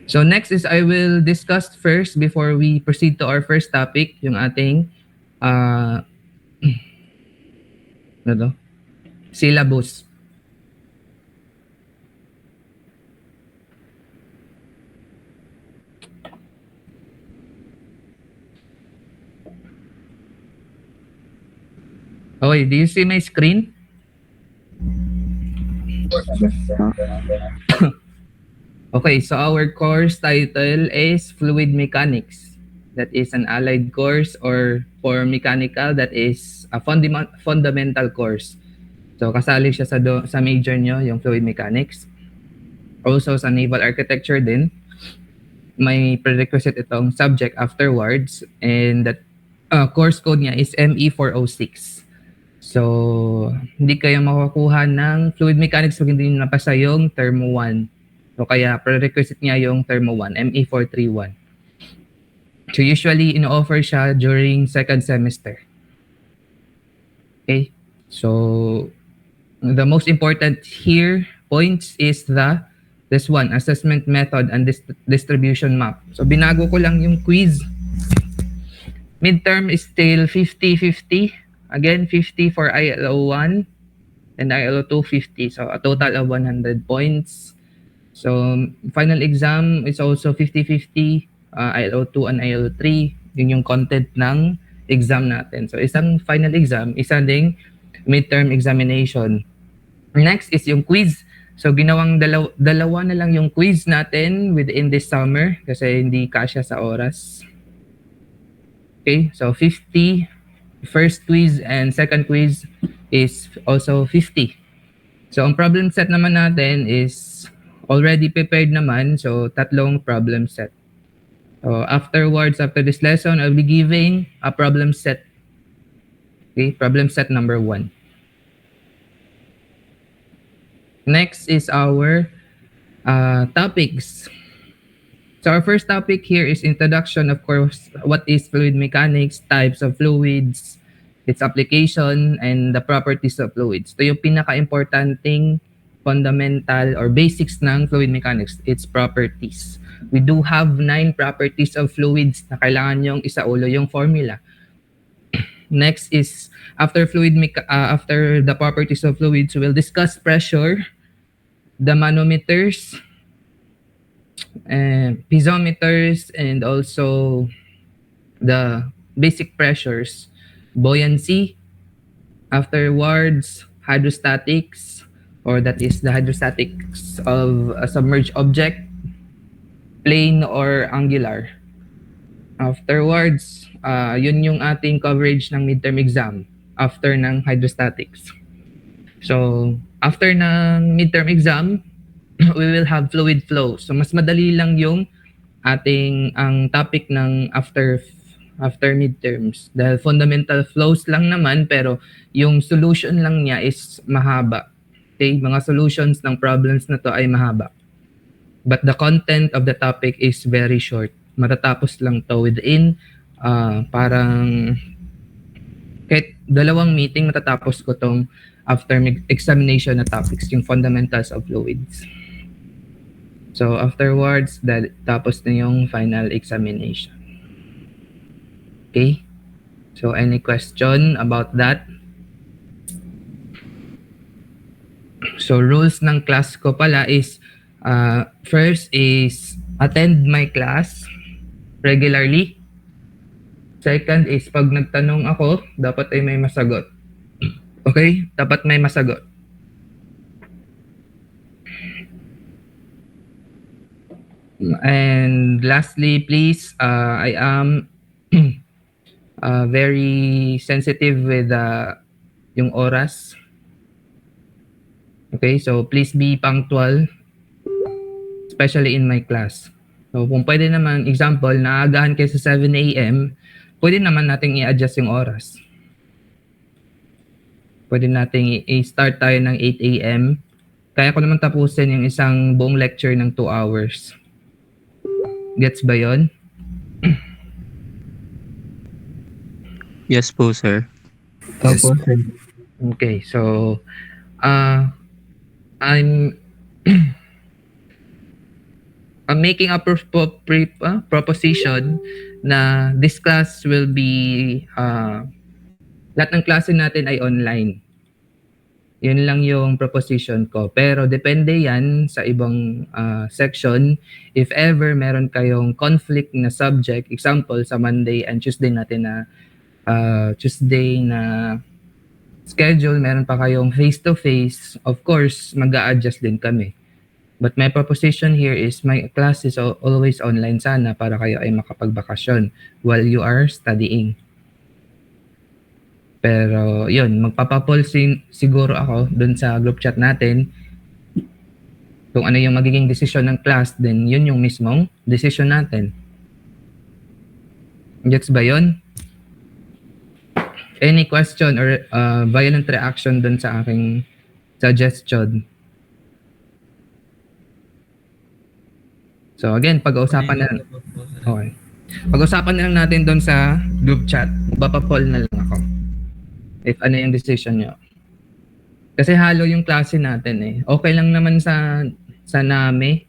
So next is I will discuss first before we proceed to our first topic, yung ating uh, ano to? Syllabus. Okay, do you see my screen? Okay, so our course title is Fluid Mechanics. That is an allied course, or for mechanical, that is a fundamental course. So kasali siya sa major nyo, yung Fluid Mechanics. Also sa Naval Architecture din, may prerequisite itong subject afterwards, and that course code niya is ME406. So, hindi kayo makukuha ng Fluid Mechanics pag hindi nyo napasa yung Term 1. So, kaya prerequisite niya yung Term 1, ME431. So, usually, ino-offer siya during second semester. Okay? So, the most important here points is this one, assessment method and distribution map. So, binago ko lang yung quiz. Midterm is still 50-50. Again, 50 for ILO 1 and ILO 2, 50. So, a total of 100 points. So, final exam is also 50-50, ILO 2 and ILO 3. Yun yung content ng exam natin. So, isang final exam, isa ding midterm examination. Next is yung quiz. So, ginawang dalawa na lang yung quiz natin within this summer kasi hindi kasya sa oras. Okay, so 50 first quiz and second quiz is also 50. So, ang problem set naman natin is already prepared naman. So, tatlong problem set. So, afterwards, after this lesson, I'll be giving a problem set. Okay, problem set number 1. Next is our topics. So, our first topic here is introduction, of course, what is fluid mechanics, types of fluids, its application, and the properties of fluids. Ito yung pinaka-importanting fundamental or basics ng fluid mechanics, its properties. We do have 9 properties of fluids na kailangan yung isaulo yung formula. Next is after the properties of fluids, we'll discuss pressure, the manometers, piezometers, and also the basic pressures, buoyancy, afterwards hydrostatics, or that is the hydrostatics of a submerged object, plane or angular. Afterwards, yun yung ating coverage ng midterm exam after ng hydrostatics. So, after ng midterm exam, we will have fluid flow. So, mas madali lang yung ang topic ng after midterms. Dahil fundamental flows lang naman, pero yung solution lang niya is mahaba. Okay? Mga solutions ng problems na to ay mahaba. But the content of the topic is very short. Matatapos lang to within parang kahit 2 meeting matatapos ko tong after examination na topics, yung fundamentals of fluids. So afterwards, tapos na yung final examination. Okay? So any question about that? So rules ng class ko pala is first is attend my class regularly. Second is pag nagtanong ako, dapat ay may masagot. Okay? Dapat may masagot. And lastly, please, I am very sensitive with yung oras. Okay, so please be punctual, especially in my class. So kung pwede naman, example, naagahan kayo sa 7 a.m., pwede naman nating i-adjust yung oras. Pwede nating i-start tayo ng 8 a.m. Kaya ko naman tapusin yung isang buong lecture ng 2 hours. Gets ba yun? Yes po, sir. Yes. Okay, so I'm making a proposition na this class will be lahat ng klase natin ay online. Yun lang yung proposition ko. Pero depende yan sa ibang section. If ever meron kayong conflict na subject, example sa Monday and Tuesday natin na Tuesday na schedule, meron pa kayong face-to-face, of course, mag-a-adjust din kami. But my proposition here is my class is always online sana para kayo ay makapagbakasyon while you are studying. Pero yun, magpapapol siguro ako dun sa group chat natin kung ano yung magiging desisyon ng class, then yun yung mismong desisyon natin. Gets ba yun? Any question or violent reaction dun sa aking suggestion? So again, pag-uusapan na okay. Pag-usapan na lang natin doon sa group chat. Magpapapol na lang ako. If ano yung decision nyo. Kasi halo yung klase natin eh. Okay lang naman sa NAME.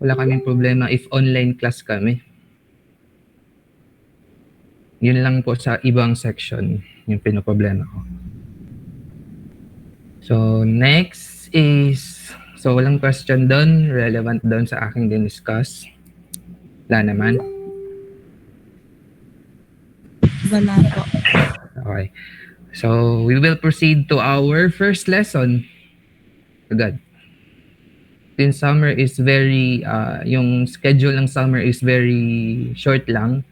Wala kaming problema if online class kami. Yun lang po sa ibang section yung pinoproblema ko. So next is, so walang question doon, relevant doon sa aking din-discuss. Wala naman. Wala po. Okay. So we will proceed to our first lesson. Agad. Since summer is very, yung schedule ng summer is very short lang.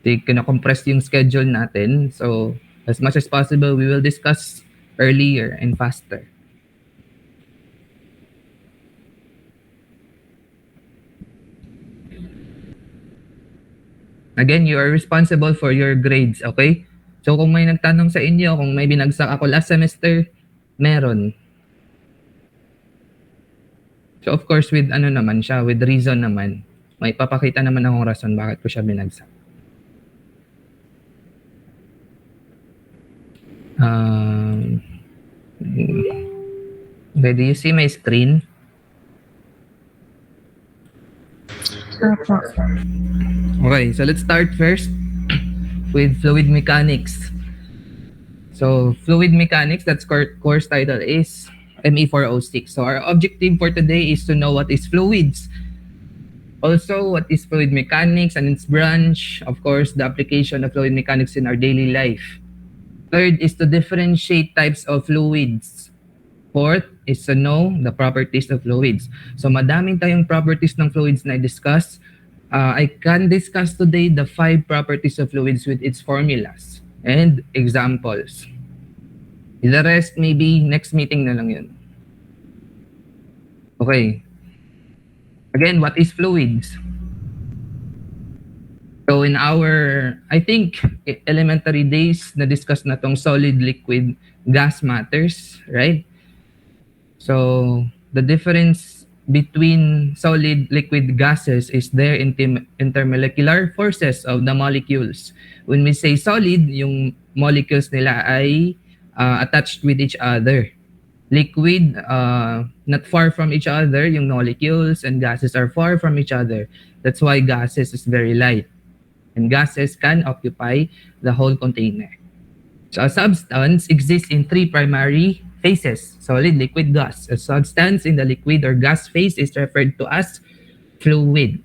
Kina-compress yung schedule natin. So as much as possible, we will discuss earlier and faster. Again, you are responsible for your grades, okay? So kung may nagtanong sa inyo, kung may binagsak ako last semester, meron. So of course, with ano naman siya, with reason naman. May papakita naman akong rason bakit ko siya binagsak. Okay, do you see my screen? Opo. Okay, so let's start first with fluid mechanics. So fluid mechanics, that's course title is ME406. So our objective for today is to know what is fluids. Also, what is fluid mechanics and its branch. Of course, the application of fluid mechanics in our daily life. Third is to differentiate types of fluids. Fourth is to know the properties of fluids. So madaming tayong properties ng fluids na i-discuss. I can discuss today the 5 properties of fluids with its formulas and examples. The rest, maybe next meeting na lang yun. Okay. Again, what is fluids? So in our, I think, elementary days, na-discuss na tong solid, liquid, gas matters, right? So the difference between solid, liquid, gases is their intermolecular forces of the molecules. When we say solid, yung molecules nila ay attached with each other. Liquid, not far from each other, yung molecules, and gases are far from each other. That's why gases is very light. And gases can occupy the whole container. So a substance exists in 3 primary phases: solid, liquid, gas. A substance in the liquid or gas phase is referred to as fluid.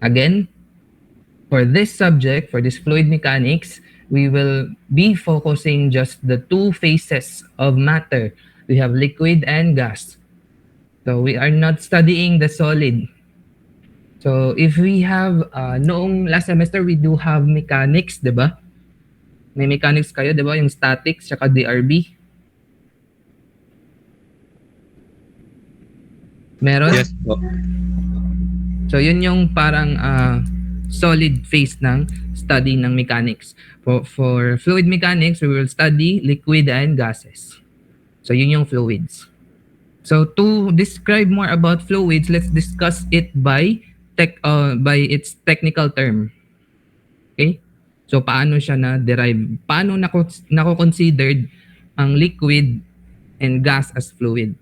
Again, for this subject, for this fluid mechanics, we will be focusing just the 2 phases of matter. We have liquid and gas. So we are not studying the solid. So if we have, noong last semester, we do have mechanics, di ba? May mechanics kayo, di ba? Yung statics, saka DRB. Meron? Yes po. So yun yung parang solid phase ng study ng mechanics. For fluid mechanics, we will study liquid and gases. So yun yung fluids. So to describe more about fluids, let's discuss it by its technical term. Okay? So paano siya na-derive? Paano nako-considered ang liquid and gas as fluid?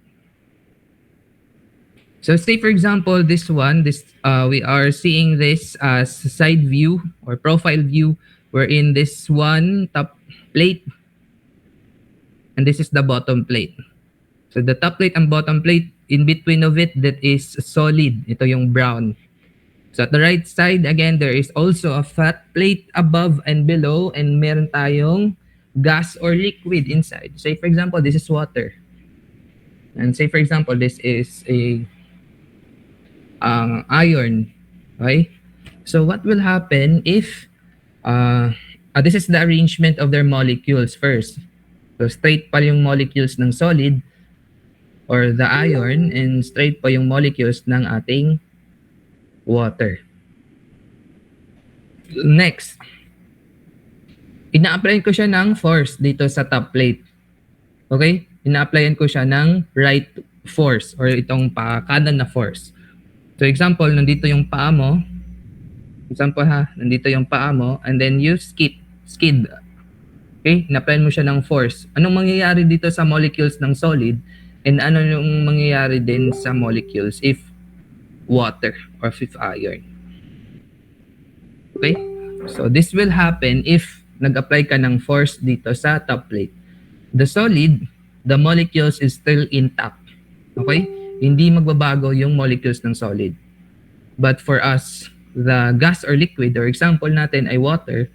So say for example, this one, this we are seeing this as side view or profile view, wherein this one top plate and this is the bottom plate. So the top plate and bottom plate, in between of it, that is solid. Ito yung brown. So at the right side, again, there is also a flat plate above and below, and meron tayong gas or liquid inside. Say for example, this is water. And say for example, this is a iron. Okay? So what will happen if this is the arrangement of their molecules first. So straight pa yung molecules ng solid or the iron, and straight pa yung molecules ng ating water. Next, ina-applyan ko siya ng force dito sa top plate. Okay? Ina-applyan ko siya ng right force or itong kanan na force. So example, nandito yung paa mo. Example ha, nandito yung paa mo, and then you skid. Okay? Ina-applyan mo siya ng force. Anong mangyayari dito sa molecules ng solid, and ano yung mangyayari din sa molecules if water or if iron? Okay? So this will happen if nag-apply ka ng force dito sa top plate. The solid, the molecules is still intact. Okay? Hindi magbabago yung molecules ng solid. But for us, the gas or liquid, or example natin ay water,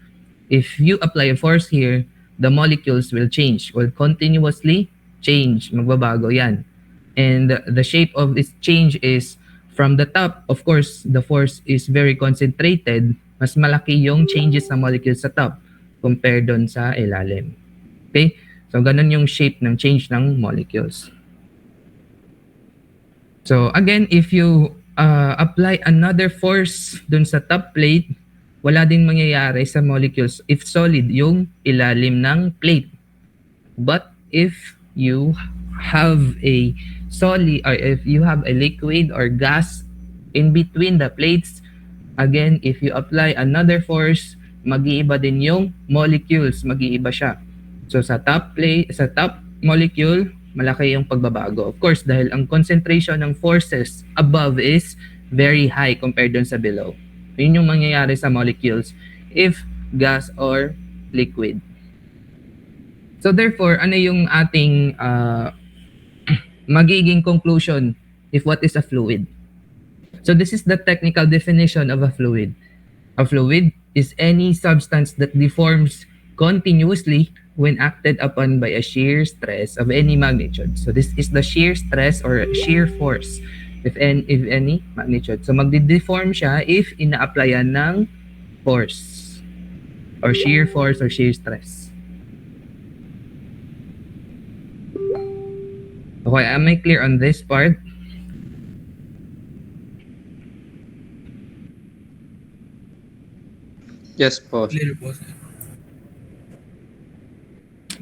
if you apply a force here, the molecules will change, will continuously change. Magbabago yan. And the shape of this change is from the top, of course, the force is very concentrated. Mas malaki yung changes sa molecules sa top compared doon sa ilalim. Okay? So, ganun yung shape ng change ng molecules. So, again, if you apply another force doon sa top plate, wala din mangyayari sa molecules if solid yung ilalim ng plate. But if you have a solid, or if you have a liquid or gas in between the plates, again, if you apply another force, mag-iiba din yung molecules, mag-iiba siya. So sa top molecule, malaki yung pagbabago. Of course, dahil ang concentration ng forces above is very high compared dun sa below. Yun yung mangyayari sa molecules if gas or liquid. So therefore, ano yung ating magiging conclusion if what is a fluid? So this is the technical definition of a fluid. A fluid is any substance that deforms continuously when acted upon by a shear stress of any magnitude. So this is the shear stress or shear force if any magnitude. So magde-deform siya if ina-applyan ng force or shear force or shear stress. Okay, am I clear on this part? Yes po. Clear po, sir.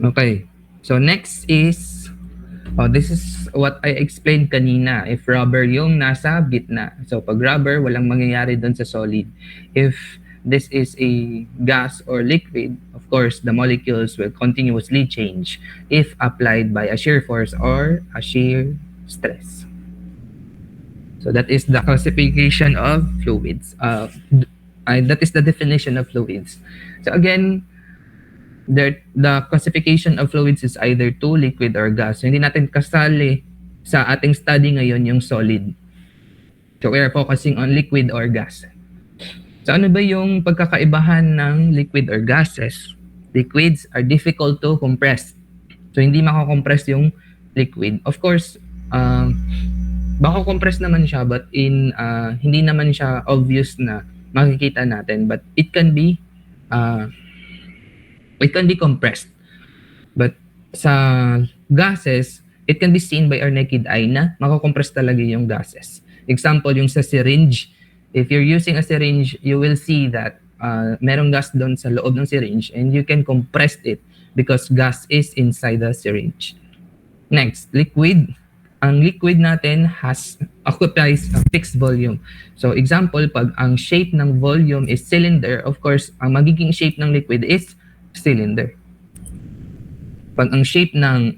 Okay. So next is, this is what I explained kanina. If rubber yung nasa gitna. So pag rubber, walang mangyayari dun sa solid. If this is a gas or liquid, of course, the molecules will continuously change if applied by a shear force or a shear stress. So that is the classification of fluids. That is the definition of fluids. So again, the classification of fluids is either to liquid or gas. So hindi natin kasali sa ating study ngayon yung solid. So we are focusing on liquid or gas. So ano ba yung pagkakaibahan ng liquid or gases? Liquids are difficult to compress. So hindi makakompress yung liquid. Of course, makakompress naman siya, but hindi naman siya obvious na makikita natin, but it can be compressed. But sa gases, it can be seen by our naked eye na makakompress talaga yung gases. Example, yung sa syringe. If you're using a syringe, you will see that merong gas doon sa loob ng syringe, and you can compress it because gas is inside the syringe. Next, liquid. Ang liquid natin occupies a fixed volume. So example, pag ang shape ng volume is cylinder, of course, ang magiging shape ng liquid is cylinder. Pag ang shape ng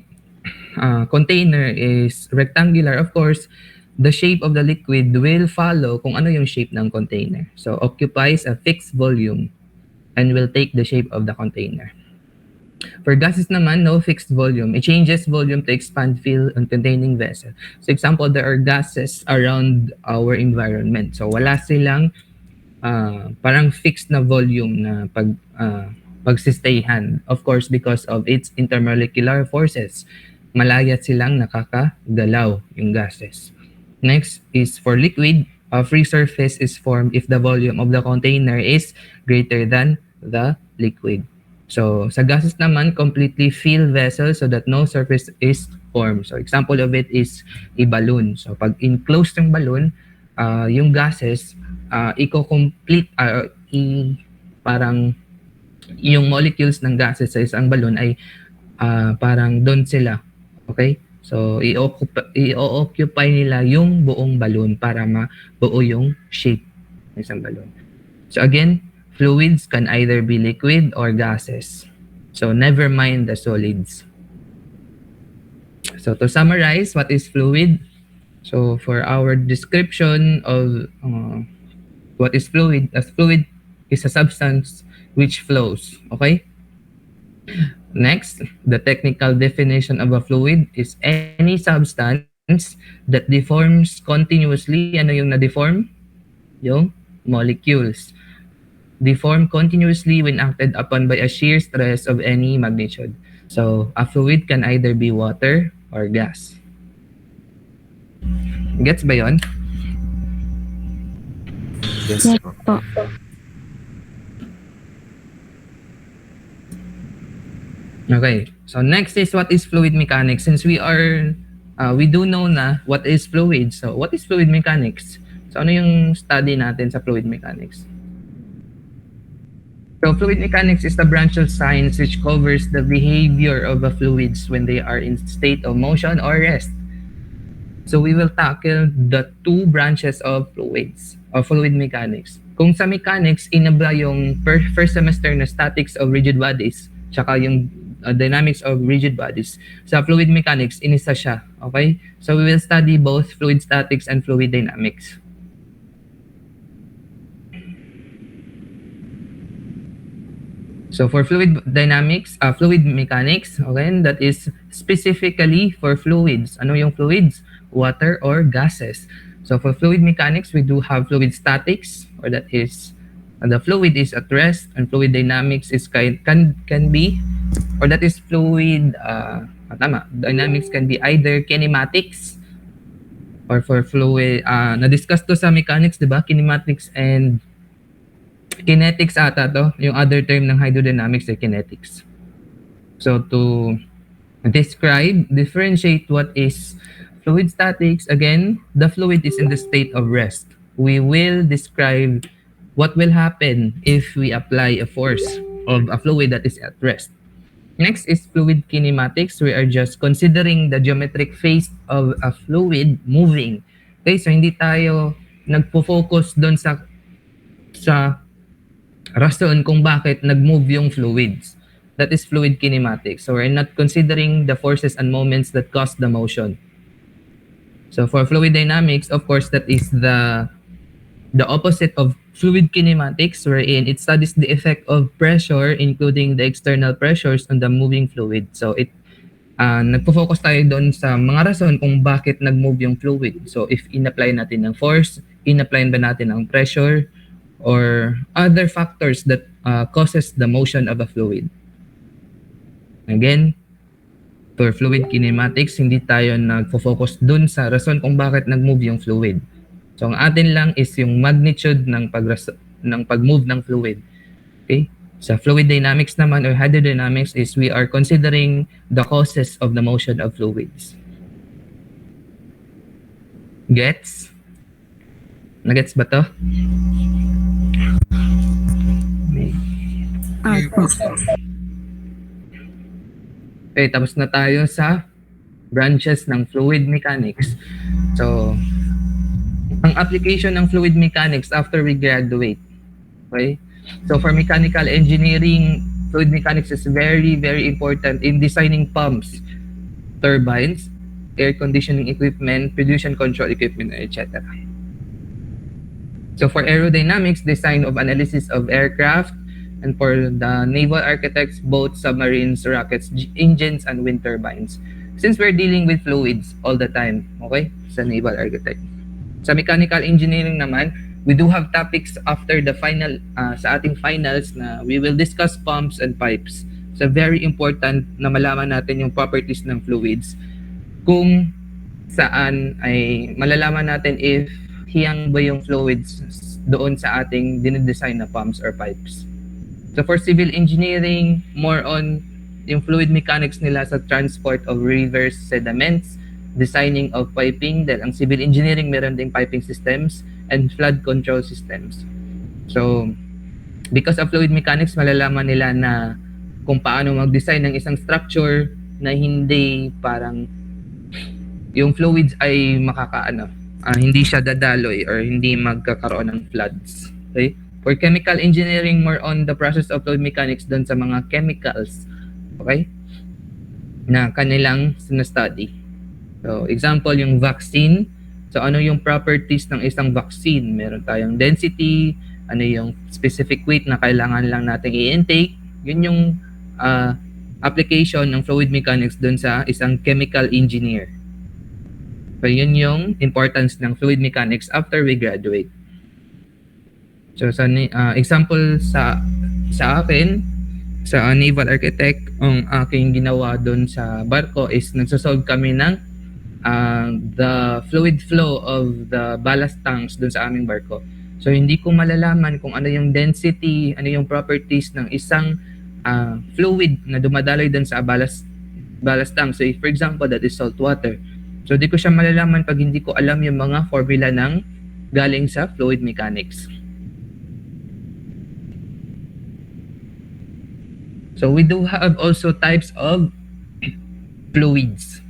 container is rectangular, of course, the shape of the liquid will follow kung ano yung shape ng container. So, occupies a fixed volume and will take the shape of the container. For gases naman, no fixed volume. It changes volume to expand fill on containing vessel. So, example, there are gases around our environment. So, wala silang parang fixed na volume na pagsistayhan. Of course, because of its intermolecular forces. Malayat silang nakakagalaw yung gases. Next is for liquid, a free surface is formed if the volume of the container is greater than the liquid. So, sa gases naman, completely fill vessel so that no surface is formed. So, example of it is a balloon. So, pag enclosed yung balloon, yung gases, i-complete, parang yung molecules ng gases sa isang balloon ay parang doon sila. Okay? So, i-occupy nila yung buong balloon para mabuo yung shape ng isang balloon. So, again, fluids can either be liquid or gases. So, never mind the solids. So, to summarize, what is fluid? So, for our description of what is fluid, as fluid is a substance which flows. Okay? Next, the technical definition of a fluid is any substance that deforms continuously. Ano yung na-deform? Yung molecules. Deform continuously when acted upon by a shear stress of any magnitude. So, a fluid can either be water or gas. Gets ba yun? Yes Yes po. po. Okay. So next is what is fluid mechanics. Since we do know na what is fluid. So what is fluid mechanics? So ano yung study natin sa fluid mechanics? So fluid mechanics is the branch of science which covers the behavior of the fluids when they are in state of motion or rest. So we will tackle the two branches of fluids, of fluid mechanics. Kung sa mechanics, inabla yung first semester na statics of rigid bodies, tsaka yung dynamics of rigid bodies. Sa fluid mechanics, inisa siya. Okay? So we will study both fluid statics and fluid dynamics. So for fluid dynamics, fluid mechanics, okay, that is specifically for fluids. Ano yung fluids? Water or gases. So for fluid mechanics, we do have fluid statics, or that is the fluid is at rest, and fluid dynamics is can be, or that is fluid dynamics can be either kinematics or for fluid na-discuss to sa mechanics, 'di ba? Kinematics and kinetics ata to, yung other term ng hydrodynamics ay kinetics. So to differentiate what is fluid statics, again, the fluid is in the state of rest. We will describe what will happen if we apply a force of a fluid that is at rest. Next is fluid kinematics. We are just considering the geometric phase of a fluid moving. Okay, so hindi tayo nagpo-focus doon sa rason kung bakit nag-move yung fluids. That is fluid kinematics. So we're not considering the forces and moments that cause the motion. So for fluid dynamics, of course, that is the opposite of fluid kinematics, wherein it studies the effect of pressure, including the external pressures on the moving fluid. So nagpo-focus tayo doon sa mga rason kung bakit nag-move yung fluid. So if in-apply natin ng force, in-apply ba natin ng pressure, or other factors that causes the motion of a fluid. Again, for fluid kinematics, hindi tayo nagfo-focus dun sa rason kung bakit nag-move yung fluid. So ang atin lang is yung magnitude ng pag-move ng fluid. Okay? Sa fluid dynamics naman or hydrodynamics is we are considering the causes of the motion of fluids. Gets? Nagets ba to? Opo. Okay, tapos na tayo sa branches ng fluid mechanics. So, ang application ng fluid mechanics after we graduate. Okay? So, for mechanical engineering, fluid mechanics is very, very important in designing pumps, turbines, air conditioning equipment, pollution control equipment, etc. So for aerodynamics, design of analysis of aircraft, and for the naval architects, boats, submarines, rockets, engines, and wind turbines. Since we're dealing with fluids all the time, okay, sa naval architect. Sa mechanical engineering naman, we do have topics after the final, sa ating finals na we will discuss pumps and pipes. So very important na malaman natin yung properties ng fluids. Kung saan ay malalaman natin if hiyang ba yung fluids doon sa ating dinidesign na pumps or pipes. So for civil engineering, more on yung fluid mechanics nila sa transport of rivers, sediments, designing of piping, dahil ang civil engineering meron ding piping systems and flood control systems. So because of fluid mechanics, malalaman nila na kung paano mag-design ng isang structure na hindi parang yung fluids ay hindi siya dadaloy or hindi magkakaroon ng floods. Okay? For chemical engineering, more on the process of fluid mechanics dun sa mga chemicals. Okay? Na kanilang sinastudy. So, example, yung vaccine. So, ano yung properties ng isang vaccine? Meron tayong density, ano yung specific weight na kailangan lang natin i-intake. Yun yung application ng fluid mechanics dun sa isang chemical engineer. So, yun yung importance ng fluid mechanics after we graduate. So, sa example sa akin, sa naval architect, ang aking ginawa doon sa barko is nagsosolve kami ng the fluid flow of the ballast tanks doon sa aming barko. So, hindi ko malalaman kung ano yung density, ano yung properties ng isang fluid na dumadaloy doon sa ballast tank. So, if, for example, that is salt water. So, di ko siya malalaman pag hindi ko alam yung mga formula ng galing sa fluid mechanics. So, we do have also types of fluids.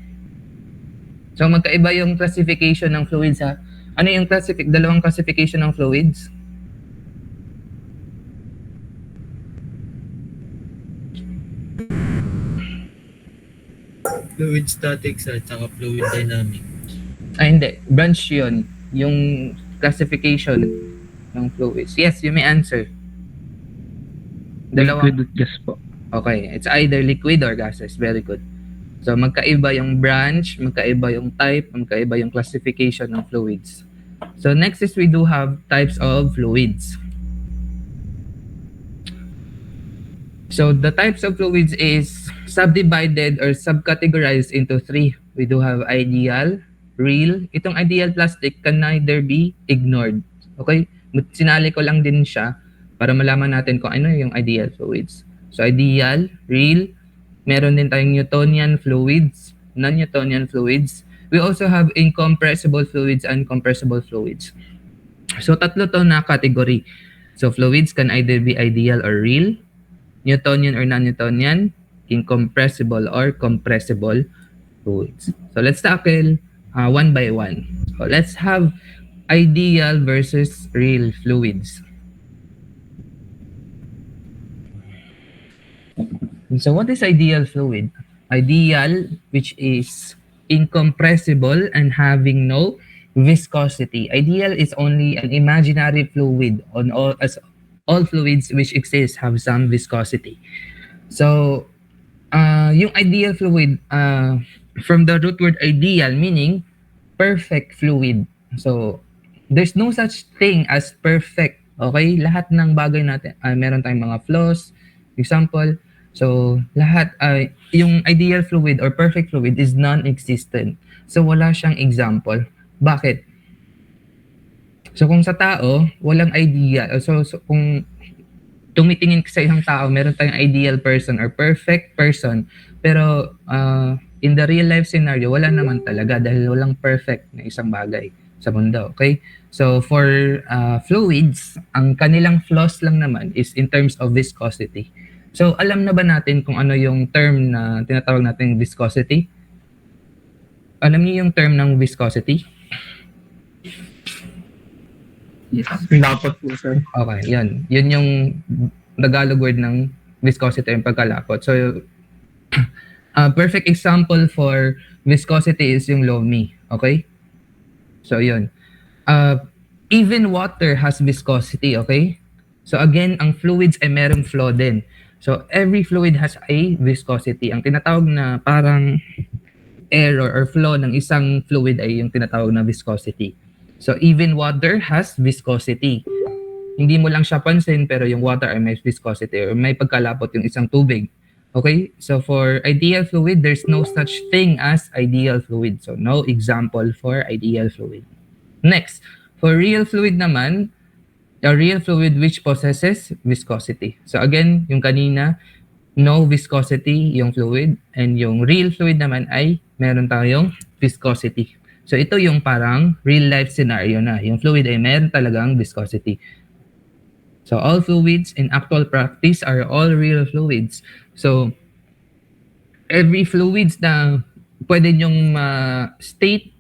So, magkaiba yung classification ng fluids ha. Ano yung dalawang classification ng fluids? Fluid statics at saka fluid dynamics. Hindi. Branch yun. Yung classification ng fluids. Yes, you may answer. Liquid at gas po. Okay. It's either liquid or gases. Very good. So, magkaiba yung branch, magkaiba yung type, magkaiba yung classification ng fluids. So, next is we do have types of fluids. So, the types of fluids is subdivided or subcategorized into three. We do have ideal, real. Itong ideal plastic can neither be ignored. Okay? Sinali ko lang din siya para malaman natin kung ano yung ideal fluids. So, ideal, real, meron din tayong Newtonian fluids, non-Newtonian fluids. We also have incompressible fluids and compressible fluids. So, tatlo to na category. So, fluids can either be ideal or real, Newtonian or non-Newtonian, incompressible or compressible fluids. So, let's tackle one by one. So, let's have ideal versus real fluids. So, what is ideal fluid? Ideal, which is incompressible and having no viscosity. Ideal is only an imaginary fluid as all fluids which exist have some viscosity. So, yung ideal fluid, from the root word ideal, meaning perfect fluid. So, there's no such thing as perfect. Okay? Lahat ng bagay natin, meron tayong mga flaws. Example, so lahat, yung ideal fluid or perfect fluid is non-existent. So, wala siyang example. Bakit? So, kung sa tao, walang ideal. So kung tumitingin ka sa isang tao, meron tayong ideal person or perfect person. Pero in the real life scenario, wala naman talaga dahil walang perfect na isang bagay sa mundo. Okay? So for fluids, ang kanilang flaws lang naman is in terms of viscosity. So alam na ba natin kung ano yung term na tinatawag natin viscosity? Alam niyo yung term ng viscosity? Yes. Dapat po, sir. Okay, yan. Yun yung Tagalog word ng viscosity, yung pagkalapot. So, perfect example for viscosity is yung lomi. Okay? So, yun. Uh, even water has viscosity, okay? So, again, ang fluids ay merong flow din. So, every fluid has a viscosity. Ang tinatawag na parang air or flow ng isang fluid ay yung tinatawag na viscosity. So, even water has viscosity. Hindi mo lang siya pansin pero yung water ay may viscosity or may pagkalapot yung isang tubig. Okay? So for ideal fluid, there's no such thing as ideal fluid. So no example for ideal fluid. Next, for real fluid naman, a real fluid which possesses viscosity. So again, yung kanina, no viscosity yung fluid and yung real fluid naman ay meron tayong viscosity. So ito yung parang real life scenario na. Yung fluid ay meron talagang viscosity. So all fluids in actual practice are all real fluids. So every fluids na pwede nyong state,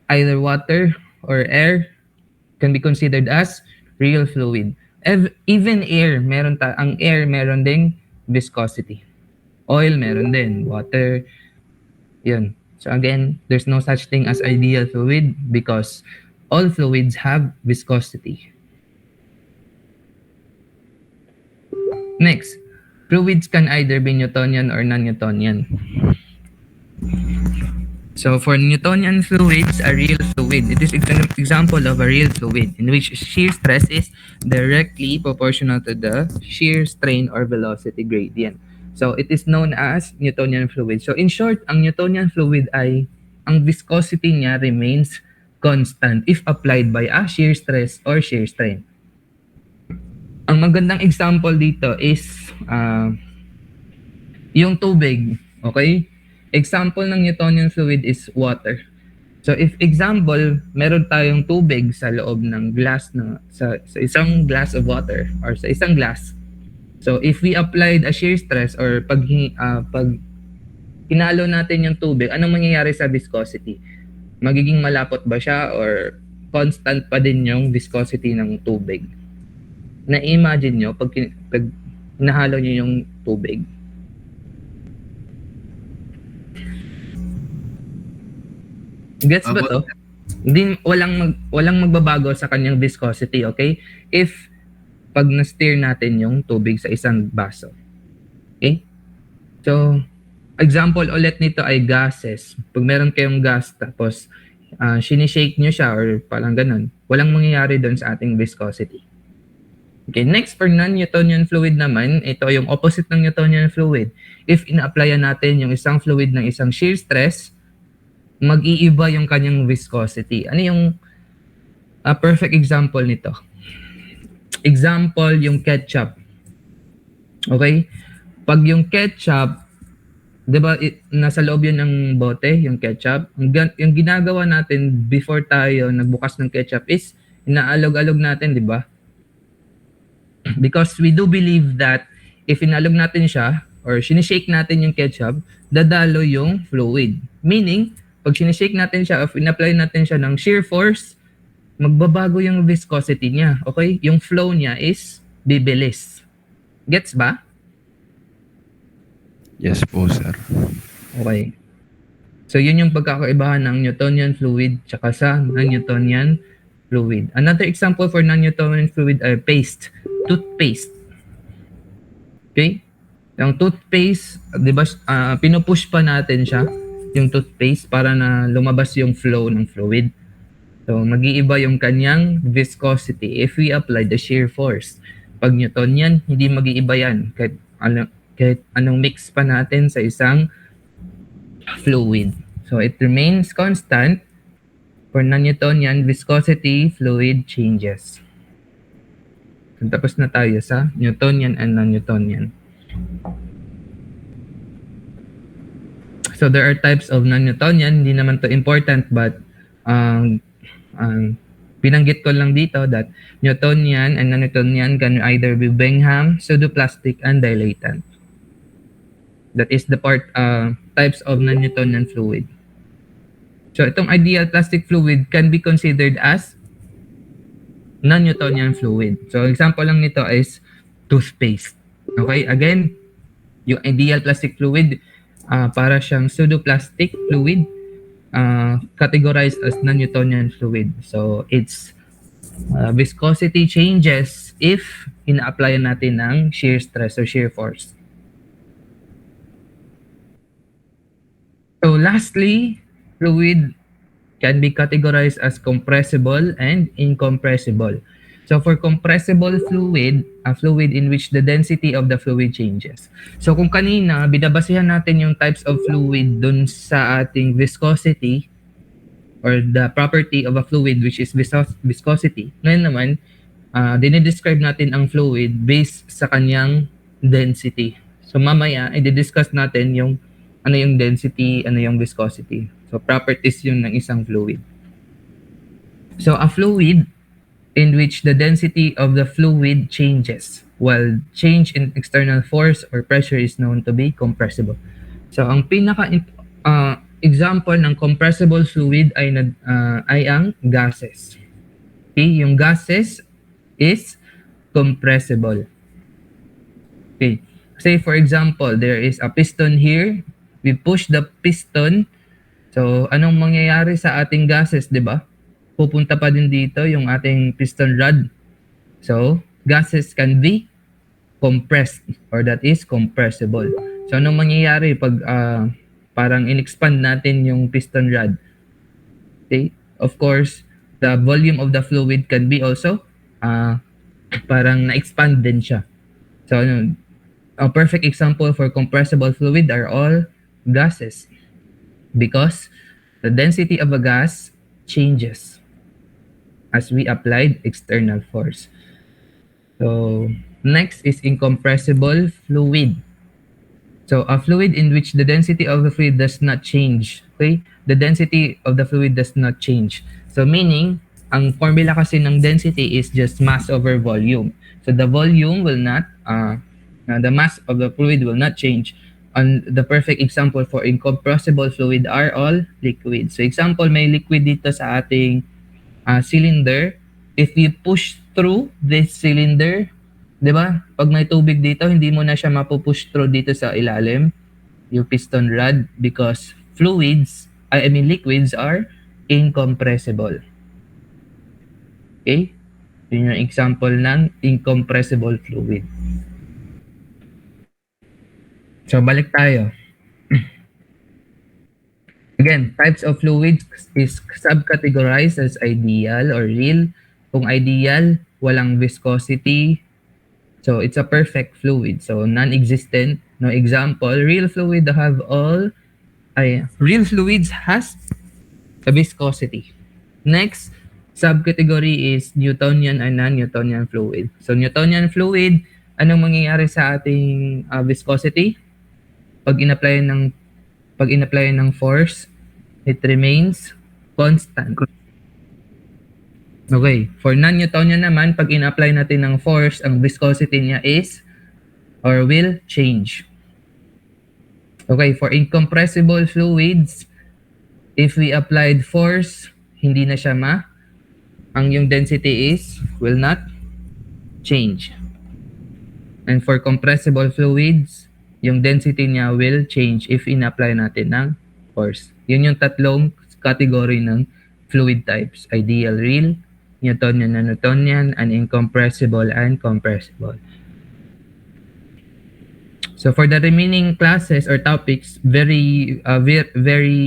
either water or air, can be considered as real fluid. Even air, ang air meron ding viscosity. Oil meron din, water, yun. So again, there's no such thing as ideal fluid because all fluids have viscosity. Next, fluids can either be Newtonian or non-Newtonian. So for Newtonian fluids, a real fluid, it is an example of a real fluid in which shear stress is directly proportional to the shear strain or velocity gradient. So it is known as Newtonian fluid. So in short, ang Newtonian fluid ay ang viscosity niya remains constant if applied by a shear stress or shear strain. Ang magandang example dito is yung tubig, okay? Example ng Newtonian fluid is water. So if example, meron tayong tubig sa loob ng glass na sa isang glass of water or sa isang glass. So if we applied a shear stress or pag hinalo natin yung tubig, anong mangyayari sa viscosity? Magiging malapot ba siya or constant pa din yung viscosity ng tubig? Na-imagine nyo pag nahalo nyo yung tubig. Gets ba to? Hindi, walang magbabago sa kanyang viscosity, okay? If pag na-stir natin yung tubig sa isang baso. Okay? So, example ulit nito ay gases. Pag meron kayong gas tapos sinishake nyo siya or parang ganun, walang mangyayari doon sa ating viscosity. Okay, next for non-Newtonian fluid naman, ito yung opposite ng Newtonian fluid. If ina-applyan natin yung isang fluid ng isang shear stress, mag-iiba yung kanyang viscosity. Ano yung perfect example nito? Example, yung ketchup. Okay? Pag yung ketchup, di ba nasa loob yun ng bote, yung ketchup, yung ginagawa natin before tayo nagbukas ng ketchup is inaalog-alog natin, di ba? Because we do believe that if inalog natin siya or sinishake natin yung ketchup, dadalo yung fluid. Meaning, pag sinishake natin siya, if in-apply natin siya ng shear force, magbabago yung viscosity niya. Okay? Yung flow niya is bibilis. Gets ba? Yes po, sir. Okay. So, yun yung pagkakaibahan ng Newtonian fluid tsaka sa non-Newtonian fluid. Another example for non-Newtonian fluid are paste. Toothpaste. Okay? Yung toothpaste, di ba, pinupush pa natin siya, yung toothpaste, para na lumabas yung flow ng fluid. So, mag-iiba yung kanyang viscosity if we apply the shear force. Pag Newtonian, hindi mag-iiba yan. Kahit anong mix pa natin sa isang fluid. So, it remains constant. For non-Newtonian, viscosity, fluid changes. So, tapos na tayo sa Newtonian and non-Newtonian. So there are types of non-Newtonian, hindi naman to important but binanggit ko lang dito that Newtonian and non-Newtonian can either be Bingham, pseudoplastic, and dilatant. That is the types of non-Newtonian fluid. So itong ideal plastic fluid can be considered as non-Newtonian fluid. So example lang nito is toothpaste. Okay, again, yung ideal plastic fluid, para siyang pseudoplastic fluid categorized as non-Newtonian fluid. So its viscosity changes if ina-apply natin ng shear stress or shear force. So lastly, fluid can be categorized as compressible and incompressible. So for compressible fluid, a fluid in which the density of the fluid changes. So kung kanina, binabasehan natin yung types of fluid dun sa ating viscosity or the property of a fluid which is viscosity. Ngayon naman, dinidescribe natin ang fluid based sa kanyang density. So mamaya, i-discuss natin yung ano yung density, ano yung viscosity. So properties yun ng isang fluid. So a fluid in which the density of the fluid changes while change in external force or pressure is known to be compressible. So ang pinaka example ng compressible fluid ay ang gases. Okay, yung gases is compressible. Okay. Say for example, there is a piston here. We push the piston. So anong mangyayari sa ating gases, 'di ba? Pupunta pa din dito yung ating piston rod. So gases can be compressed or that is compressible. So anong mangyayari pag parang in-expand natin yung piston rod? Okay? Of course, the volume of the fluid can be also parang na-expand din siya. So a perfect example for compressible fluid are all gases because the density of a gas changes as we applied external force. So next is incompressible fluid. So a fluid in which the density of the fluid does not change. Okay? The density of the fluid does not change. So meaning, ang formula kasi ng density is just mass over volume. So the volume will not, the mass of the fluid will not change. And the perfect example for incompressible fluid are all liquids. So example, may liquid dito sa ating cylinder. If you push through this cylinder, 'di ba? Pag may tubig dito, hindi mo na siya mapupush through dito sa ilalim, yung piston rod because liquids are incompressible. Okay? Yun yung example ng incompressible fluid. So balik tayo. Again, types of fluids is subcategorized as ideal or real. Kung ideal, walang viscosity. So it's a perfect fluid. So non-existent, no example. Real fluids has a viscosity. Next subcategory is Newtonian and non-Newtonian fluid. So Newtonian fluid, anong mangyayari sa ating viscosity? Pag in-apply ng force, it remains constant. Okay, for non-Newtonian naman, pag in-apply natin ng force, ang viscosity niya is or will change. Okay, for incompressible fluids, if we applied force, hindi na siya ang yung density will not change. And for compressible fluids, yung density niya will change if in-apply natin ng force. Yun yung tatlong category ng fluid types. Ideal, real, Newtonian, non-Newtonian, and incompressible and compressible. So for the remaining classes or topics, very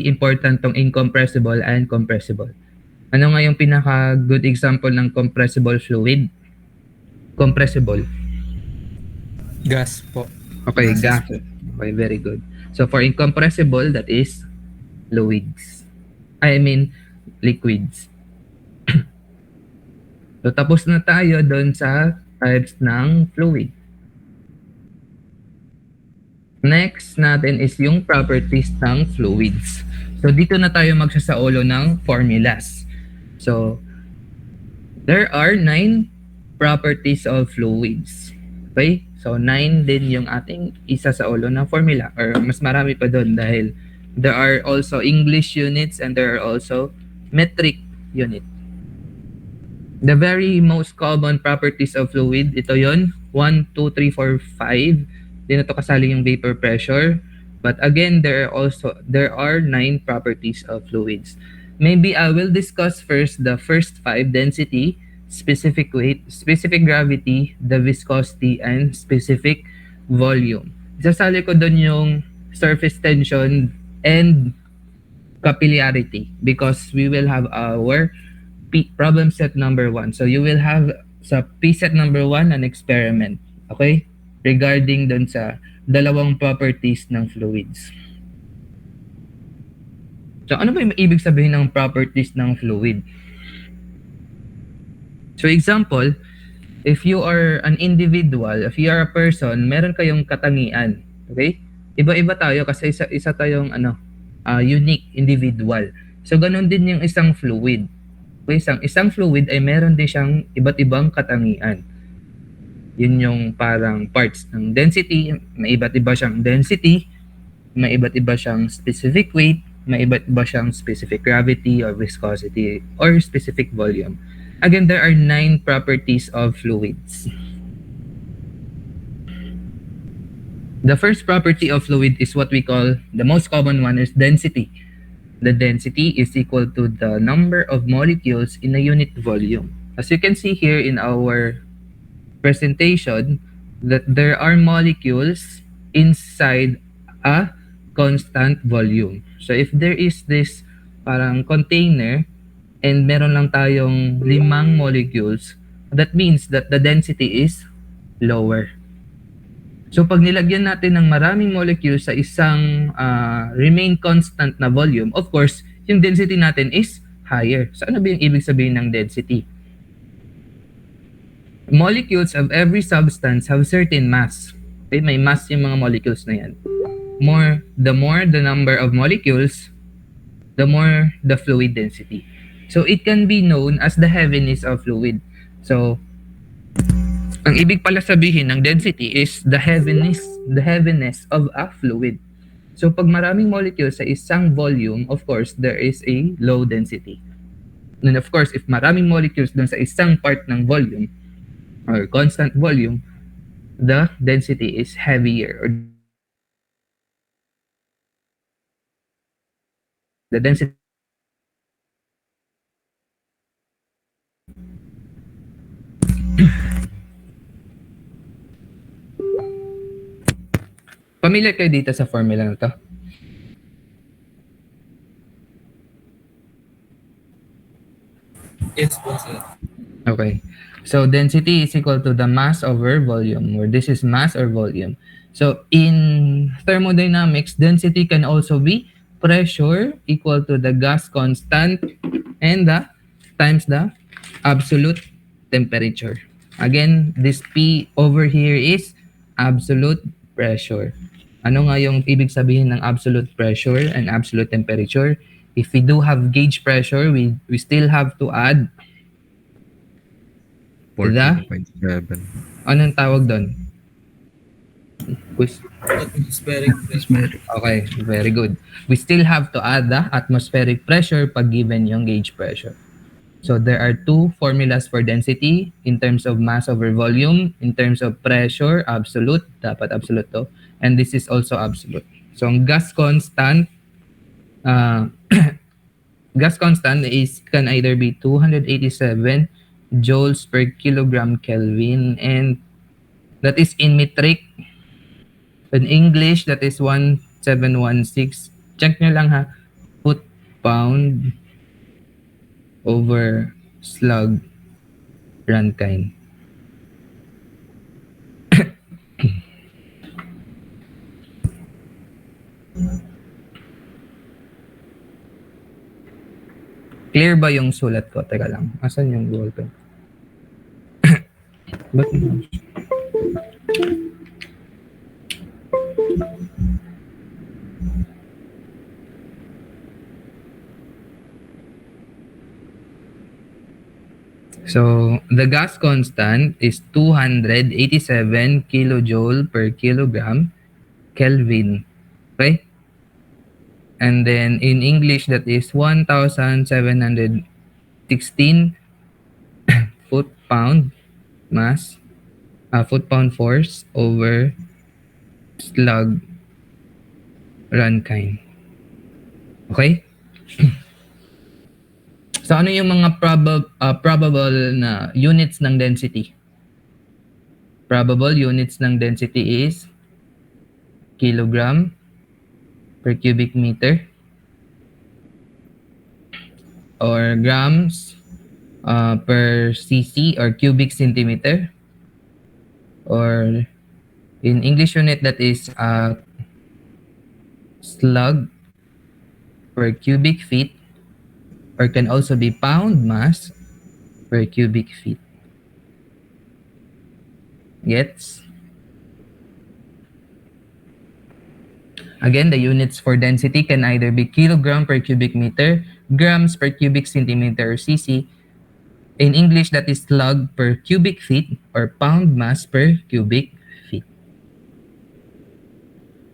important tong incompressible and compressible. Ano nga yung pinaka good example ng compressible fluid? Compressible. Gas po. Okay, gas. Okay, very good. So for incompressible, that is liquids. So tapos na tayo doon sa types ng fluid. Next natin is yung properties ng fluids. So dito na tayo magsasaulo ng formulas. So there are 9 properties of fluids. Okay? So 9 din yung ating isa sa ulo ng formula or mas marami pa doon dahil there are also English units and there are also metric unit. The very most common properties of fluid, ito yon 1, 2, 3, 4, 5. Di na to kasali yung vapor pressure. But again, there are 9 properties of fluids. Maybe I will discuss first the first 5: density, specific weight, specific gravity, the viscosity, and specific volume. Isasali ko doon yung surface tension and capillarity because we will have our problem set number 1. So you will have sa P set number 1 an experiment. Okay? Regarding dun sa dalawang properties ng fluids. So ano ba yung ibig sabihin ng properties ng fluid? So example, if you are an individual, if you are a person, meron kayong katangian. Okay? Iba-iba tayo kasi isa tayong unique individual. So ganun din yung isang fluid. Okay, isang fluid ay meron din siyang iba't ibang katangian. Yun yung parang parts ng density, may iba't iba siyang density, may iba't iba siyang specific weight, may iba't iba siyang specific gravity or viscosity or specific volume. Again, there are 9 properties of fluids. The first property of fluid is what we call, the most common one is density. The density is equal to the number of molecules in a unit volume. As you can see here in our presentation, that there are molecules inside a constant volume. So if there is this parang container and meron lang tayong 5 molecules, that means that the density is lower. So pag nilagyan natin ng maraming molecules sa isang remain constant na volume, of course, yung density natin is higher. So ano ba yung ibig sabihin ng density? Molecules of every substance have certain mass. Okay, may mass yung mga molecules na yan. The more the number of molecules, the more the fluid density. So it can be known as the heaviness of fluid. So ang ibig pala sabihin ng density is the heaviness of a fluid. So pag maraming molecules sa isang volume, of course, there is a low density. And of course, if maraming molecules dun sa isang part ng volume or constant volume, the density is heavier or the density. Familiar kayo dito sa formula na to? Yes po, sir. Okay. So density is equal to the mass over volume, where this is mass or volume. So in thermodynamics, density can also be pressure equal to the gas constant and the times the absolute temperature. Again, this P over here is absolute pressure. Ano nga yung ibig sabihin ng absolute pressure and absolute temperature? If we do have gauge pressure, we still have to add 14.7. anong tawag doon? Atmospheric pressure. Okay, very good. We still have to add the atmospheric pressure pag given yung gauge pressure. So there are 2 formulas for density in terms of mass over volume, in terms of pressure, absolute, dapat absolute to, and this is also absolute. So ang gas constant, gas constant is can either be 287 joules per kilogram Kelvin, and that is in metric. In English, that is 1716. Check nyo lang ha. Foot pound over slug Rankine. Clear ba yung sulat ko? Teka lang. Asan yung Google pen? Ba't So, the gas constant is 287 kilojoule per kilogram Kelvin. Okay? And then in English, that is 1,716 foot-pound mass, foot-pound force over slug Rankine. Okay? So ano yung mga probable na units ng density? Probable units ng density is kilogram per cubic meter or grams per cc or cubic centimeter, or in English unit that is slug per cubic feet, or can also be pound mass per cubic feet. Gets? Again, the units for density can either be kilogram per cubic meter, grams per cubic centimeter or cc. In English, that is slug per cubic feet or pound mass per cubic feet.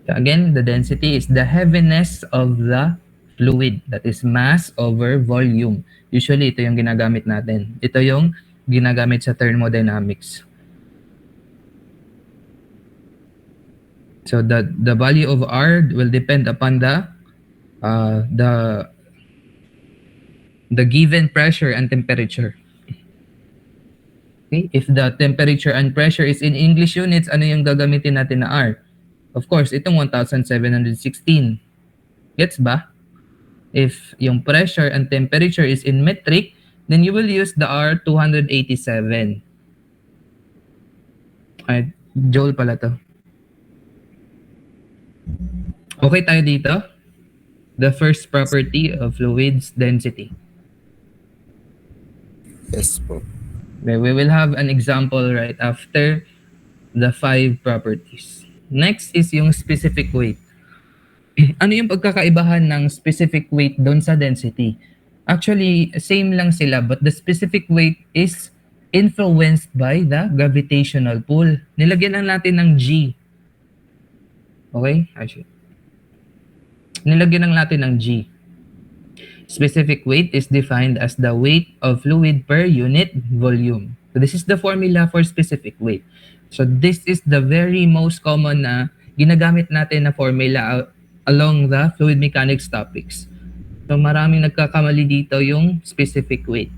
So again, the density is the heaviness of the fluid. That is mass over volume. Usually, ito yung ginagamit natin. Ito yung ginagamit sa thermodynamics. So the value of R will depend upon the given pressure and temperature. Okay? If the temperature and pressure is in English units, ano yung gagamitin natin na R? Of course, itong 1,716. Gets ba? If yung pressure and temperature is in metric, then you will use the R 287. Alright, joule pala to. Okay tayo dito? The first property of fluid's density. Yes po. Okay, we will have an example right after the 5 properties. Next is yung specific weight. Ano yung pagkakaibahan ng specific weight doon sa density? Actually, same lang sila, but the specific weight is influenced by the gravitational pull. Nilagyan lang natin ng G. Okay? Actually, nilagyan lang natin ng G. Specific weight is defined as the weight of fluid per unit volume. So this is the formula for specific weight. So this is the very most common na ginagamit natin na formula along the fluid mechanics topics. So maraming nagkakamali dito yung specific weight.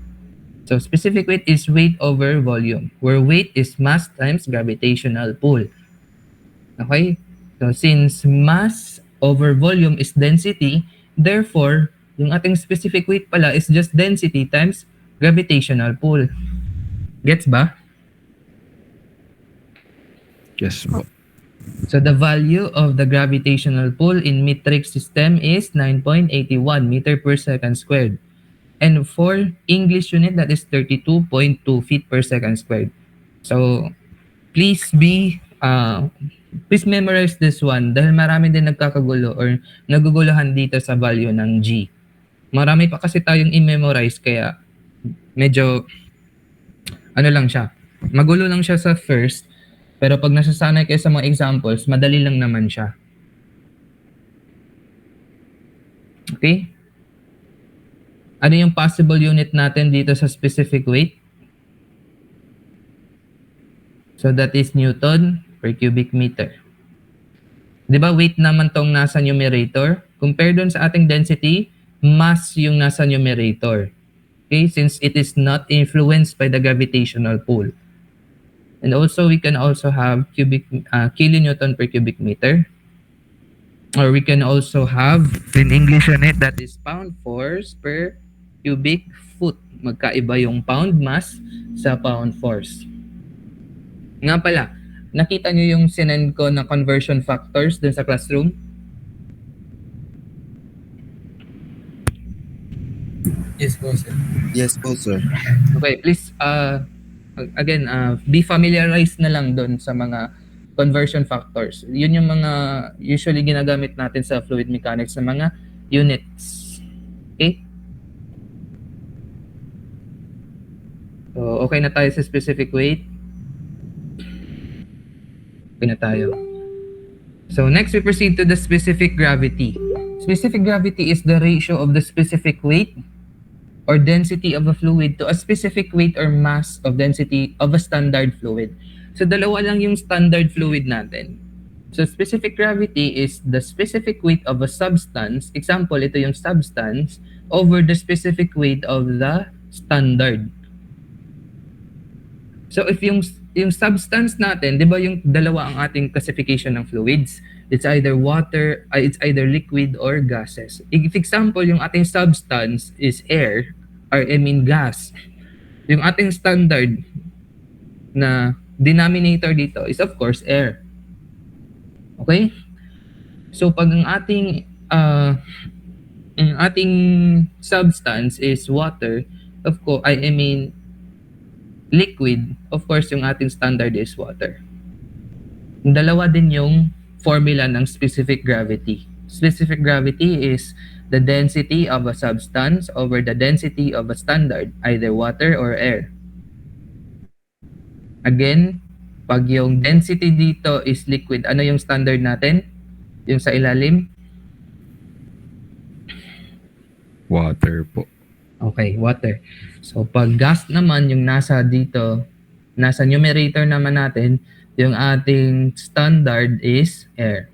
So specific weight is weight over volume, where weight is mass times gravitational pull. Okay? So since mass over volume is density, therefore, yung ating specific weight pala is just density times gravitational pull. Gets ba? Yes po. So the value of the gravitational pull in metric system is 9.81 meter per second squared. And for English unit, that is 32.2 feet per second squared. So please memorize this one dahil marami din nagkakagulo or naguguluhan dito sa value ng G. Marami pa kasi tayong i-memorize kaya medyo ano lang siya. Magulo lang siya sa first, pero pag nasasanay kayo sa mga examples, madali lang naman siya. Okay? Ano yung possible unit natin dito sa specific weight? So that is Newton per cubic meter. Di ba weight naman tong nasa numerator? Compare dun sa ating density, mass yung nasa numerator. Okay? Since it is not influenced by the gravitational pull. And also, we can also have kilonewton per cubic meter. Or we can also have, in English unit, that is pound force per cubic foot. Magkaiba yung pound mass sa pound force. Nga pala, nakita nyo yung sinend ko na conversion factors dun sa classroom? Yes po, sir. Yes po, sir. Okay, please, again, be familiarized na lang dun sa mga conversion factors. Yun yung mga usually ginagamit natin sa fluid mechanics sa mga units. Okay? So, okay na tayo sa specific weight. Okay na tayo. So, next we proceed to the specific gravity. Specific gravity is the ratio of the specific weight or density of a fluid to a specific weight or mass of density of a standard fluid. So, dalawa lang yung standard fluid natin. So specific gravity is the specific weight of a substance. Example, ito yung substance over the specific weight of the standard. So if yung substance natin, 'di ba yung dalawa ang ating classification ng fluids? It's either water, it's either liquid or gases. If example, yung ating substance is air, or I mean gas. Yung ating standard na denominator dito is of course air. Okay? So pag ang ating substance is water, of course, I mean liquid, of course yung ating standard is water. Dalawa din yung formula ng specific gravity. Specific gravity is the density of a substance over the density of a standard, either water or air. Again, pag yung density dito is liquid, ano yung standard natin? Yung sa ilalim? Water po. Okay, water. So pag gas naman yung nasa dito, nasa numerator naman natin, yung ating standard is air.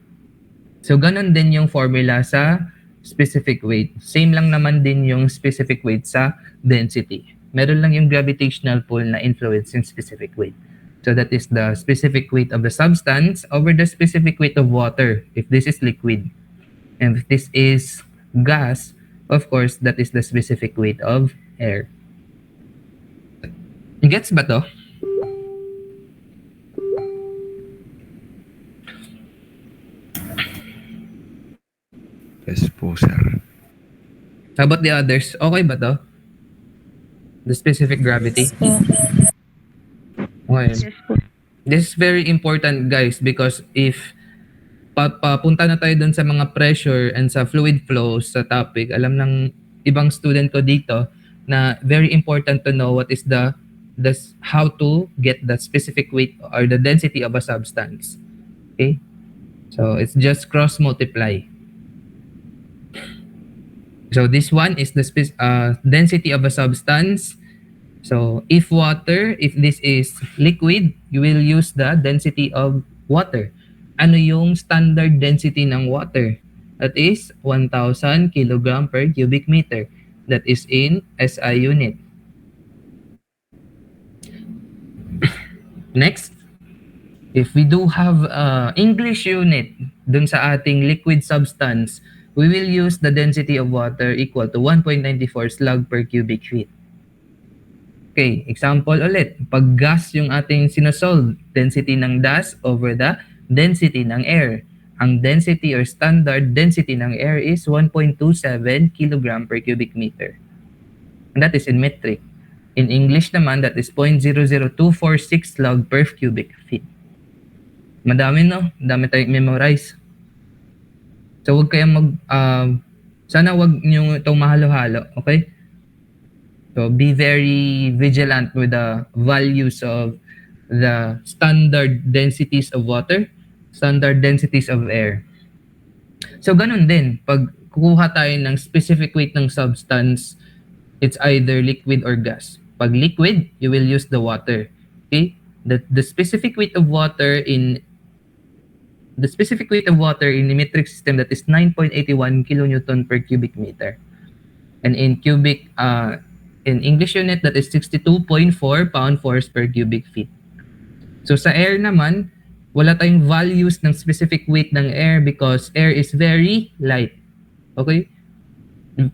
So ganun din yung formula sa specific weight. Same lang naman din yung specific weight sa density. Meron lang yung gravitational pull na influence yung specific weight. So that is the specific weight of the substance over the specific weight of water if this is liquid. And if this is gas, of course, that is the specific weight of air. Gets ba to? Yes po, sir. How about the others? Okay ba to? The specific gravity? Po. Okay. Yes po. This is very important, guys, because if papunta na tayo dun sa mga pressure and sa fluid flows sa topic, alam ng ibang student ko dito na very important to know what is the how to get the specific weight or the density of a substance. Okay? So it's just cross multiply. So this one is the density of a substance. So if water, if this is liquid, you will use the density of water. Ano yung standard density ng water? That is 1,000 kilogram per cubic meter. That is in SI unit. Next, if we do have English unit dun sa ating liquid substance, we will use the density of water equal to 1.94 slug per cubic feet. Okay, example ulit. Pag gas yung ating sinosolve, density ng gas over the density ng air. Ang density or standard density ng air is 1.27 kilogram per cubic meter. And that is in metric. In English naman, that is 0.00246 slug per cubic feet. Madami, no? Madami tayong memorize. So, huwag kayong sana wag nyo itong mahalo-halo, okay? So, be very vigilant with the values of the standard densities of water, standard densities of air. So, ganun din. Pag kukuha tayo ng specific weight ng substance, it's either liquid or gas. Pag liquid, you will use the water. Okay? The specific weight of water in the metric system, that is 9.81 kilonewton per cubic meter. And in in English unit, that is 62.4 pound-force per cubic feet. So sa air naman, wala tayong values ng specific weight ng air because air is very light. Okay?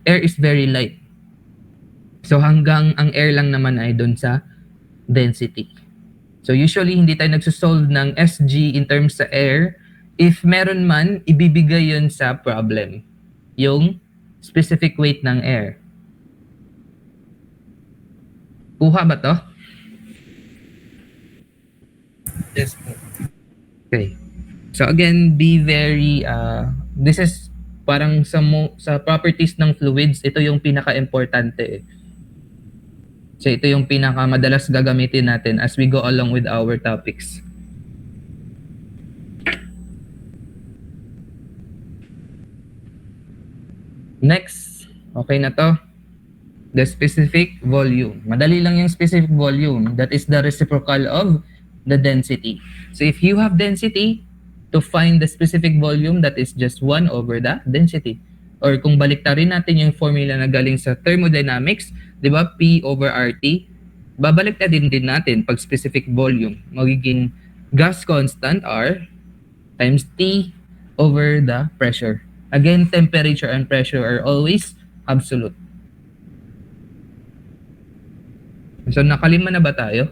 Air is very light. So hanggang ang air lang naman ay doon sa density. So usually hindi tayo nagsosolve ng SG in terms sa air. If meron man, ibibigay yun sa problem. Yung specific weight ng air. Kuha ba to? Yes po. Okay. So again, be very, this is parang sa properties ng fluids, ito yung pinaka-importante. So ito yung pinaka-madalas gagamitin natin as we go along with our topics. Next, okay na to. The specific volume. Madali lang yung specific volume. That is the reciprocal of the density. So if you have density, to find the specific volume that is just 1 over the density. Or kung baliktarin natin yung formula na galing sa thermodynamics, di ba, P over RT, babaliktadin din natin pag specific volume. Magiging gas constant R times T over the pressure. Again, temperature and pressure are always absolute. So, nakalima na ba tayo?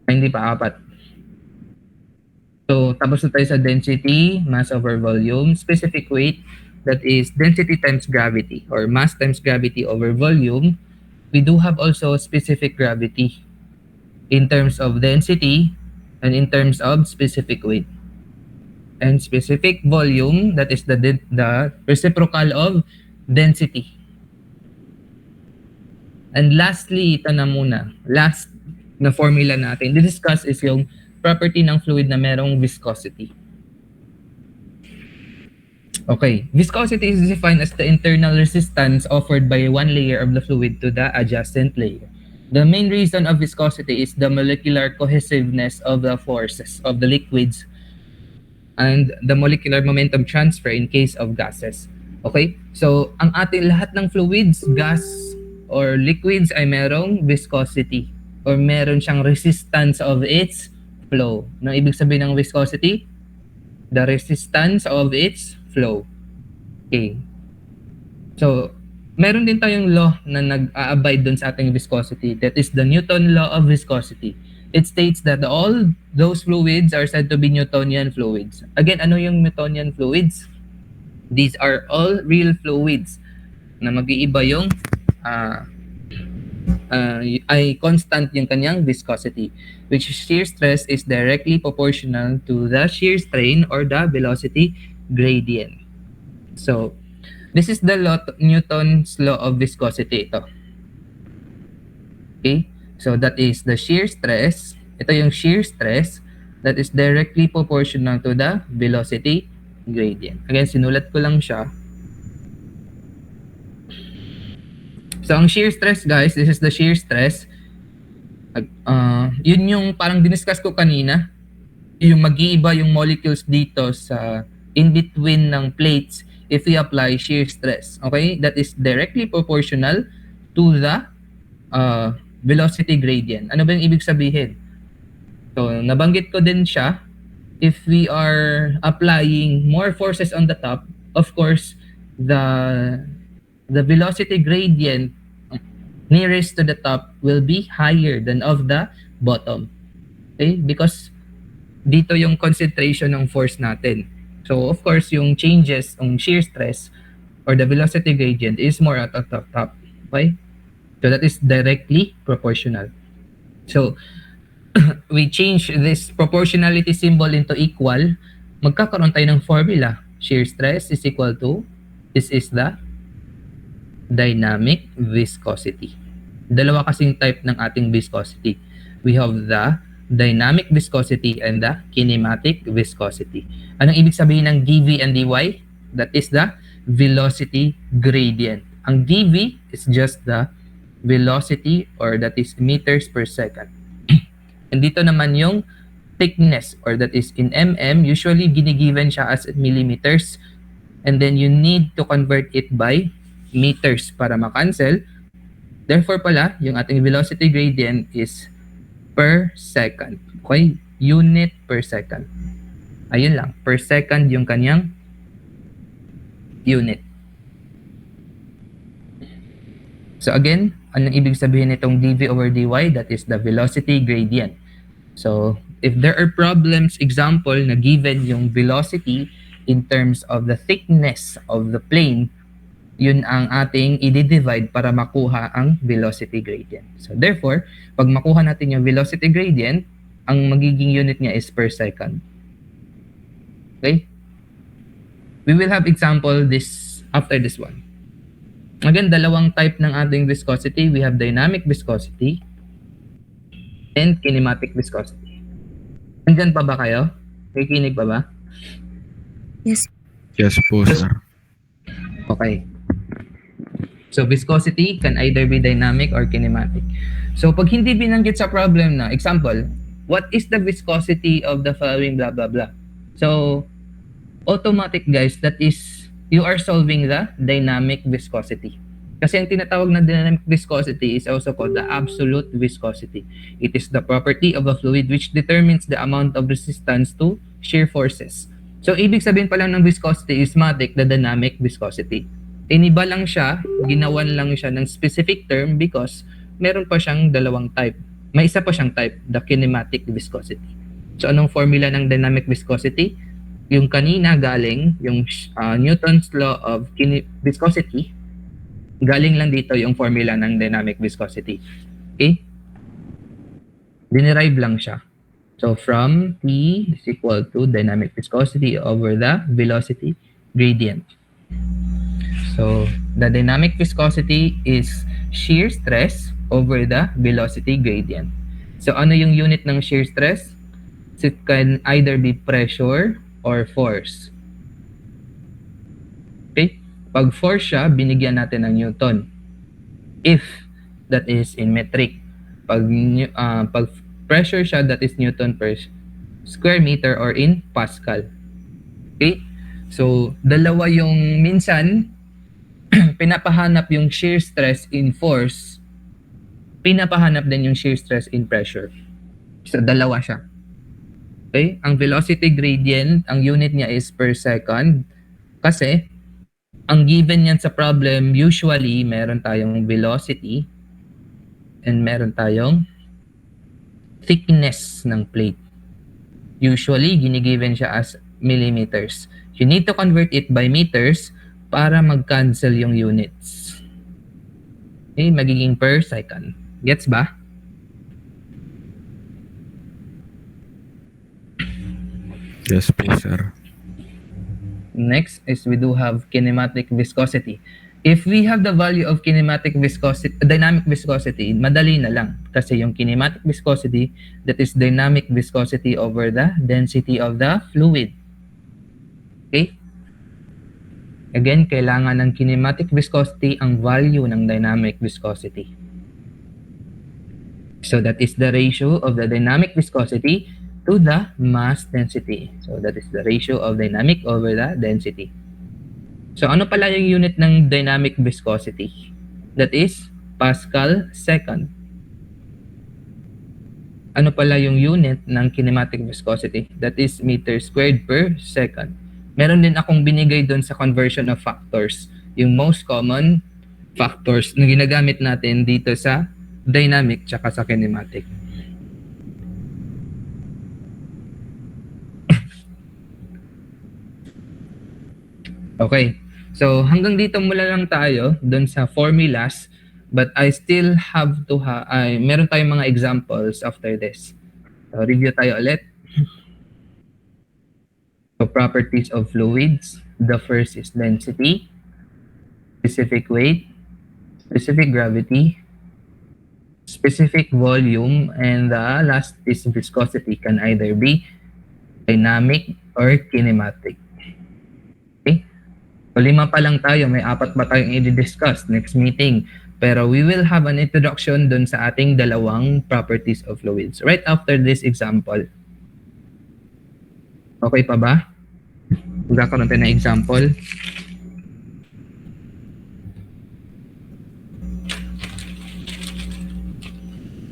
Hindi pa, apat. So, tapos na tayo sa density, mass over volume, specific weight, that is density times gravity, or mass times gravity over volume. We do have also specific gravity in terms of density and in terms of specific weight. And specific volume, that is the reciprocal of density. And lastly, ito na muna. Last na formula natin discuss is yung property ng fluid na merong viscosity. Okay, viscosity is defined as the internal resistance offered by one layer of the fluid to the adjacent layer. The main reason of viscosity is the molecular cohesiveness of the forces of the liquids and the molecular momentum transfer in case of gases. Okay? So, ang ating lahat ng fluids, gas, or liquids ay merong viscosity or meron siyang resistance of its flow. Ano ibig sabihin ng viscosity? The resistance of its flow. Okay. So, meron din tayong law na nag-a-abide dun sa ating viscosity. That is the Newton law of viscosity. It states that all those fluids are said to be Newtonian fluids. Again, ano yung Newtonian fluids? These are all real fluids na mag-iiba yung ay constant yung kanyang viscosity, which shear stress is directly proportional to the shear strain or the velocity gradient. So, this is the Newton's law of viscosity ito. Okay? So, that is the shear stress. Ito yung shear stress that is directly proportional to the velocity gradient. Again, sinulat ko lang siya. So, ang shear stress, guys, this is the shear stress. Yun yung parang diniscuss ko kanina. Yung mag-iiba yung molecules dito sa in between ng plates if we apply shear stress. Okay? That is directly proportional to the velocity gradient. Ano ba yung ibig sabihin? So, nabanggit ko din siya. If we are applying more forces on the top, of course, the velocity gradient nearest to the top will be higher than of the bottom. Okay? Because dito yung concentration ng force natin. So, of course, yung changes, yung shear stress or the velocity gradient is more at the top. Okay? So, that is directly proportional. So, we change this proportionality symbol into equal, magkakaroon tayo ng formula. Shear stress is equal to, this is the dynamic viscosity. Dalawa kasing type ng ating viscosity. We have the dynamic viscosity and the kinematic viscosity. Anong ibig sabihin ng dV and dy? That is the velocity gradient. Ang dV is just the velocity or that is meters per second. And dito naman yung thickness or that is in mm, usually ginigiven siya as millimeters and then you need to convert it by meters para ma-cancel. Therefore pala, yung ating velocity gradient is per second. Okay? Unit per second. Ayun lang. Per second yung kanyang unit. So again, anong ibig sabihin nitong dV over dy? That is the velocity gradient. So, if there are problems, example, na given yung velocity in terms of the thickness of the plane, yun ang ating i-divide para makuha ang velocity gradient. So, therefore, pag makuha natin yung velocity gradient, ang magiging unit niya is per second. Okay? We will have example this after this one. Again, dalawang type ng ating viscosity. We have dynamic viscosity and kinematic viscosity. Nandyan pa ba kayo? Nakikinig pa ba? Yes. Yes po, sir. Okay. So, viscosity can either be dynamic or kinematic. So, pag hindi binanggit sa problem na, example, what is the viscosity of the following blah blah blah. So automatic guys, that is you are solving the dynamic viscosity. Kasi ang tinatawag na dynamic viscosity is also called the absolute viscosity. It is the property of a fluid which determines the amount of resistance to shear forces. So ibig sabihin pala ng viscosity is matic the dynamic viscosity. Iniba lang siya, ginawan lang siya ng specific term because meron pa siyang dalawang type. May isa pa siyang type, the kinematic viscosity. So anong formula ng dynamic viscosity? Yung kanina galing, yung Newton's law of viscosity, galing lang dito yung formula ng dynamic viscosity. Okay? Dinerive lang siya. So from T is equal to dynamic viscosity over the velocity gradient. So the dynamic viscosity is shear stress over the velocity gradient. So ano yung unit ng shear stress? It can either be pressure or force. Okay? Pag force siya, binigyan natin ng Newton. If that is in metric. Pag pressure siya, that is Newton per square meter or in Pascal. Okay? So, dalawa yung minsan, pinapahanap yung shear stress in force, pinapahanap din yung shear stress in pressure. So, dalawa siya. Okay? Ang velocity gradient, ang unit niya is per second. Kasi, ang given yan sa problem, usually, meron tayong velocity and meron tayong thickness ng plate. Usually, ginigiven siya as millimeters. You need to convert it by meters para mag-cancel yung units. Okay, magiging per second. Gets ba? Yes po, sir. Next is we do have kinematic viscosity. If we have the value of kinematic viscosity, dynamic viscosity, madali na lang. Kasi yung kinematic viscosity, that is dynamic viscosity over the density of the fluid. Okay? Again, kailangan ng kinematic viscosity ang value ng dynamic viscosity. So that is the ratio of the dynamic viscosity to the mass density. So that is the ratio of dynamic over the density. So ano pala yung unit ng dynamic viscosity? That is Pascal second. Ano pala yung unit ng kinematic viscosity? That is meter squared per second. Meron din akong binigay doon sa conversion of factors. Yung most common factors na ginagamit natin dito sa dynamic tsaka sa kinematic. Okay. So hanggang dito mula lang tayo doon sa formulas, but I still have to meron tayong mga examples after this. So review tayo ulit. So properties of fluids. The first is density, specific weight, specific gravity, specific volume, and the last is viscosity, can either be dynamic or kinematic. Okay? So, 5 pa lang tayo, may 4 pa tayong i-discuss next meeting. Pero we will have an introduction dun sa ating dalawang properties of fluids right after this example. Okay pa ba? Magkakaroon tayo ng example.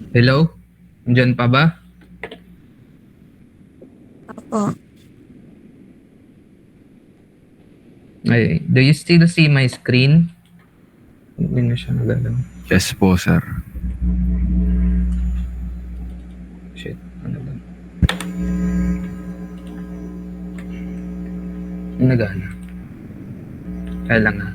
Hello? Andiyan pa ba? Opo. Ay, do you still see my screen? Hindi na siya nagalaw. Yes po, sir. Shit, ano ba? Nagana. Kaya lang ha.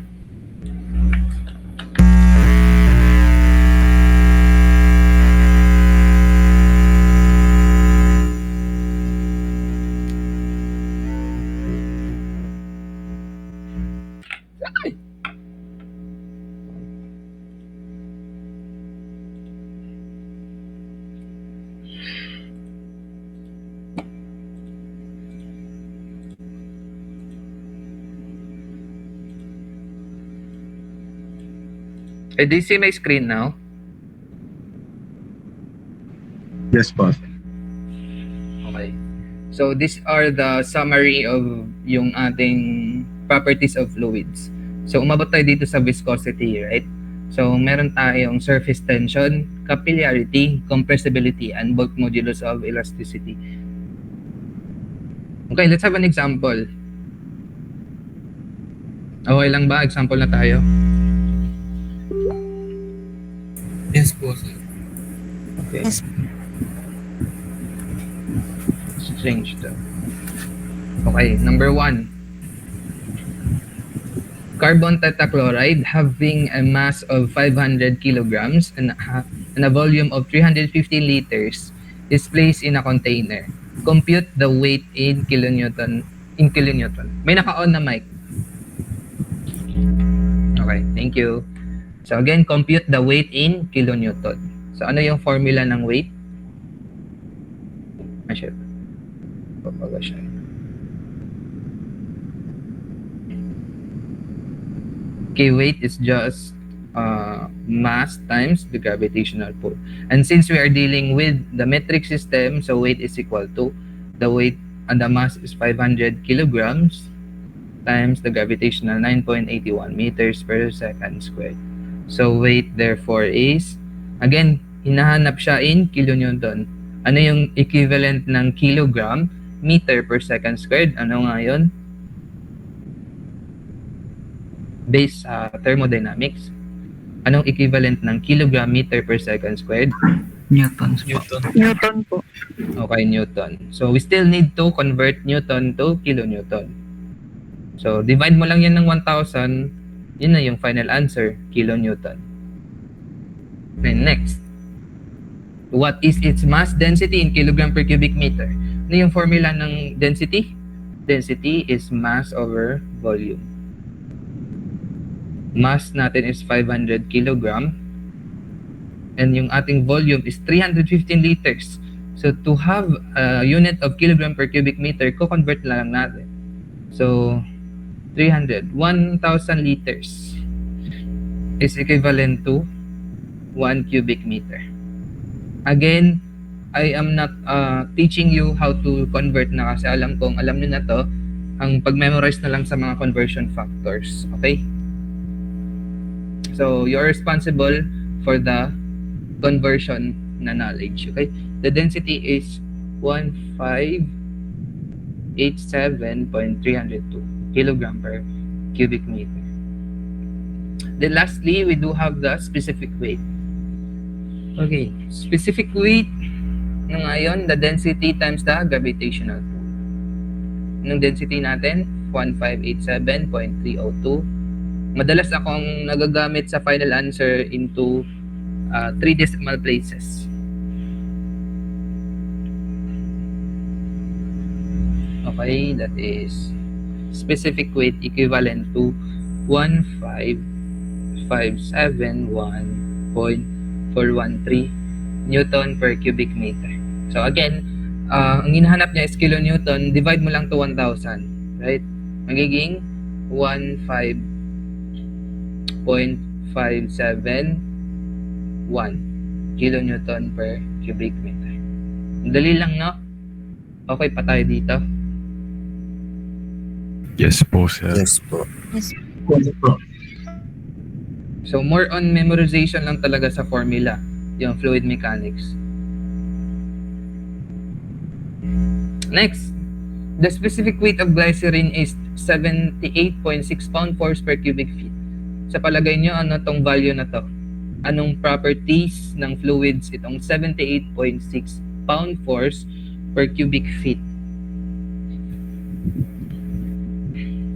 Do you see my screen now? Yes po. Okay. So these are the summary of yung ating properties of fluids. So umabot tayo dito sa viscosity, right? So meron tayong surface tension, capillarity, compressibility, and bulk modulus of elasticity. Okay, let's have an example. Okay lang ba? Example na tayo. Yes po, sir. Okay. Yes. Let's change to. Okay, number 1. Carbon tetrachloride having a mass of 500 kilograms and a volume of 350 liters is placed in a container. Compute the weight in kilonewton. May naka-on na mic. Okay, thank you. So again, compute the weight in kilonewton. So ano yung formula ng weight? Shit. Papaga siya. Okay, weight is just mass times the gravitational pull. And since we are dealing with the metric system, so weight is equal to the weight and the mass is 500 kilograms times the gravitational 9.81 meters per second squared. So weight therefore is, again, hinahanap siya in kilonewton. Ano yung equivalent ng kilogram meter per second squared? Ano nga yun? Based sa thermodynamics, anong equivalent ng kilogram meter per second squared? Newtons po. Newton. Newton po. Okay, Newton. So we still need to convert Newton to kilonewton. So divide mo lang yan ng 1,000, yun na yung final answer, kilonewton. Then next, what is its mass density in kilogram per cubic meter? Ano yung formula ng density? Density is mass over volume. Mass natin is 500 kilogram and yung ating volume is 315 liters. So to have a unit of kilogram per cubic meter, ko-convert lang natin. So 1,000 liters is equivalent to 1 cubic meter. Again, I am not teaching you how to convert na kasi alam nyo na to, ang pag-memorize na lang sa mga conversion factors. Okay? So, you're responsible for the conversion na knowledge. Okay? The density is 1587.302 kilogram per cubic meter. Then lastly, we do have the specific weight. Okay, specific weight ng ngayon, the density times the gravitational pull. Anong density natin? 1587.302. Madalas akong nagagamit sa final answer into 3 decimal places. Okay, that is specific weight equivalent to 15,571.413 Newton per cubic meter. So again, ang hinahanap niya is kilonewton, divide mo lang to 1,000, right? Magiging 15.571 kilonewton per cubic meter. Dali lang, no? Okay pa tayo dito. Yes po, sir. Yes po. Yes. So more on memorization lang talaga sa formula, yung fluid mechanics. Next, the specific weight of glycerin is 78.6 pound-force per cubic feet. Sa palagay nyo, ano tong value na to? Anong properties ng fluids itong 78.6 pound-force per cubic feet?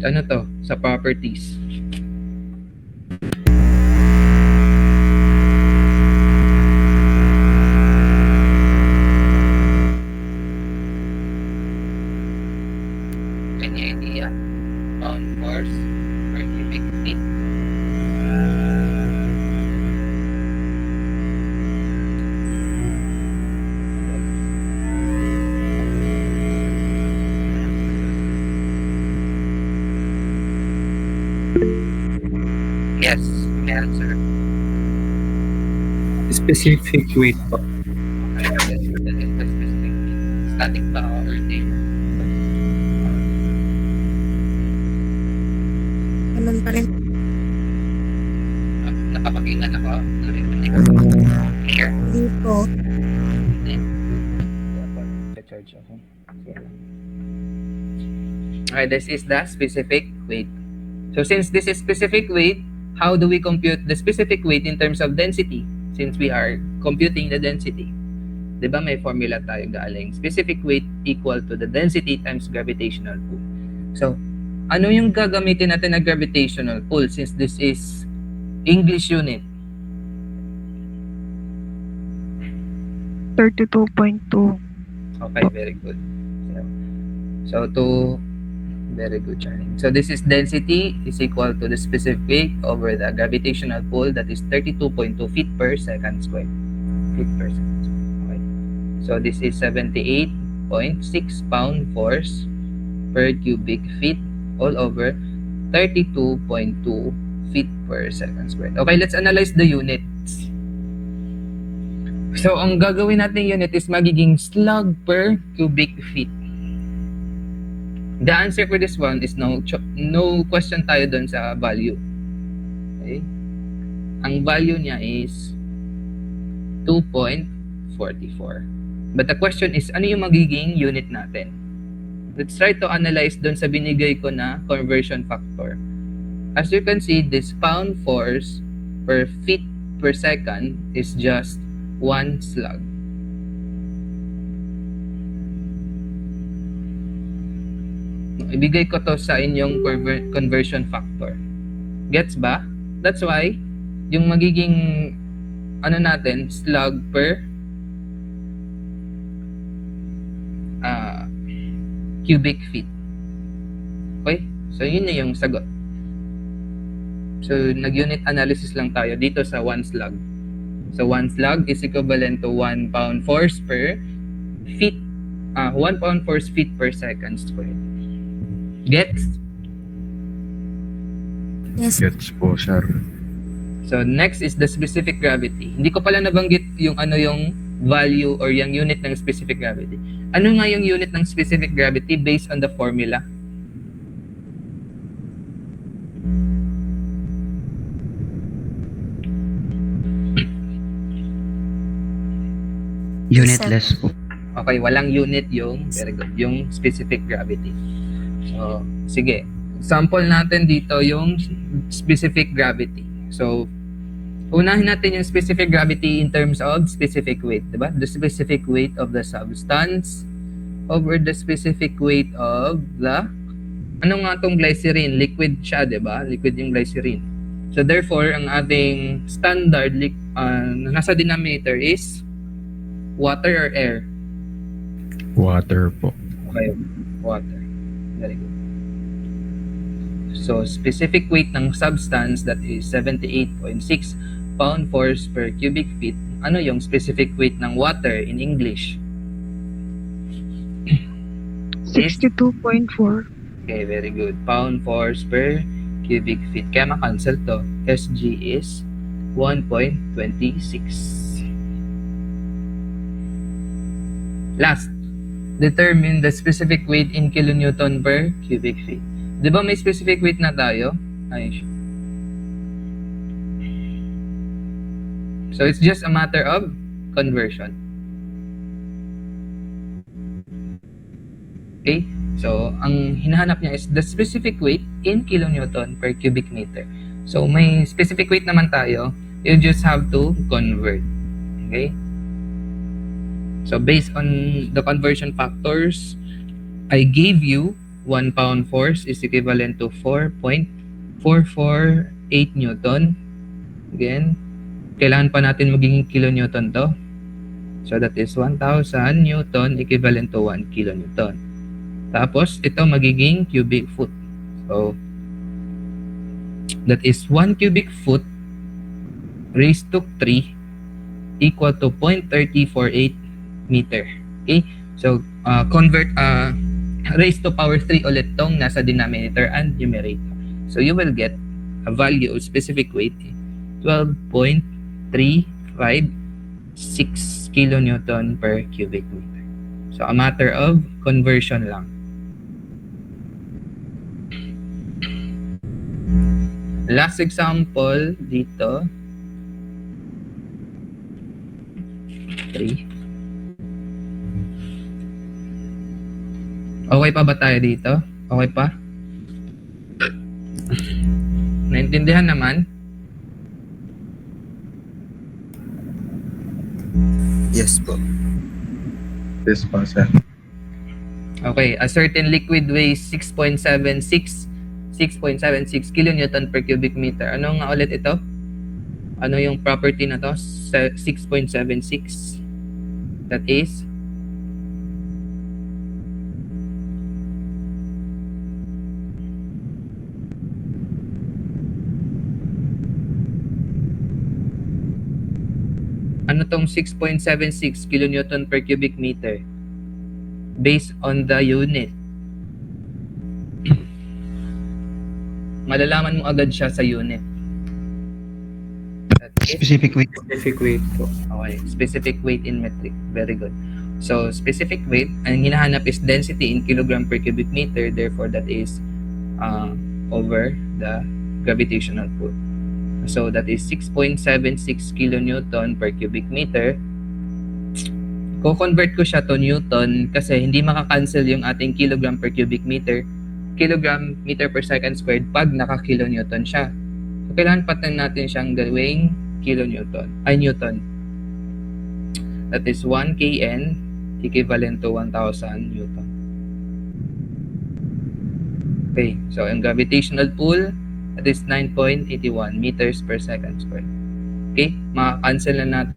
Ano to sa properties? Any idea? Pound-force per cubic feet. Yes, may answer. Specific weight po. Okay, let's look at the specific. Static ba or hindi? Ganun pa rin. Napapakinggan ako. Narinig ko. Clear? Hindi po. Hindi. Charge ako. Okay, this is the specific weight. So since this is specific weight, how do we compute the specific weight in terms of density? Since we are computing the density. Di ba may formula tayo galing? Specific weight equal to the density times gravitational pull. So, ano yung gagamitin natin na gravitational pull since this is English unit? 32.2. Okay, very good. So very good, Charlie. So this is density is equal to the specific weight over the gravitational pull, that is 32.2 feet per second squared. Feet per second squared. Okay. So this is 78.6 pound force per cubic feet all over 32.2 feet per second squared. Okay, let's analyze the units. So ang gagawin natin unit is magiging slug per cubic feet. The answer for this one is no question tayo dun sa value. Okay? Ang value niya is 2.44. But the question is, ano yung magiging unit natin? Let's try to analyze dun sa binigay ko na conversion factor. As you can see, this pound force per feet per second is just 1 slug. Ibigay ko to sa inyong conversion factor. Gets ba? That's why yung magiging ano natin, slug per cubic feet. Okay? So yun na yung sagot. So nag-unit analysis lang tayo dito sa 1 slug. So 1 slug is equivalent to 1 pound force per feet. 1 pound force feet per second squared. Gets? Yes. Gets po, sir. So next is the specific gravity. Hindi ko pala nabanggit yung ano yung value or yung unit ng specific gravity. Ano nga yung unit ng specific gravity based on the formula? Unitless po. Okay, walang unit yung, very good, yung specific gravity. So, sige. Sample natin dito yung specific gravity. So, unahin natin yung specific gravity in terms of specific weight, diba? The specific weight of the substance over the specific weight of the, ano nga tong glycerin? Liquid siya, diba? Liquid yung glycerin. So, therefore, ang ating standard nasa denominator is water or air? Water po. Okay, water. Very good. So, specific weight ng substance, that is 78.6 pound force per cubic feet. Ano yung specific weight ng water in English? 62.4. Okay, very good. Pound force per cubic feet. Kaya makancel to. SG is 1.26. Last, determine the specific weight in kilonewton per cubic feet. Di ba may specific weight na tayo? Ay, so it's just a matter of conversion. Okay? So, ang hinahanap niya is the specific weight in kilonewton per cubic meter. So, may specific weight naman tayo. You just have to convert. Okay? So, based on the conversion factors, I gave you 1 pound force is equivalent to 4.448 Newton. Again, kailangan pa natin maging kilonewton to. So, that is 1,000 Newton equivalent to 1 kilonewton. Tapos, ito magiging cubic foot. So, that is 1 cubic foot raised to 3 equal to 0.3048 meter. Okay? So, convert raised to power 3 ulit tong nasa denominator and numerator. So, you will get a value of specific weight 12.356 kilonewton per cubic meter. So, a matter of conversion lang. Last example dito. 3. Okay pa ba tayo dito? Okay pa? Naintindihan naman? Yes po. Yes po, sir. Okay, a certain liquid weighs 6.76 kilonewton per cubic meter. Ano nga ulit ito? Ano yung property na to? 6.76. That is ano tong 6.76 kilonewton per cubic meter? Based on the unit. Malalaman mo agad siya sa unit. That is Specific weight. Specific weight po. okay, specific weight in metric. Very good. So, specific weight, ang hinahanap is density in kilogram per cubic meter. Therefore, that is over the gravitational pull. So, that is 6.76 kilonewton per cubic meter. Ko-convert ko siya to Newton kasi hindi makakancel yung ating kilogram per cubic meter, kilogram meter per second squared pag naka-kilonewton siya. So, kailangan patan natin siyang gawing kilonewton, ay Newton. That is 1 kN equivalent to 1,000 Newton. Okay, so ang gravitational pull, that is 9.81 meters per second squared. Okay, maka-cancel na natin.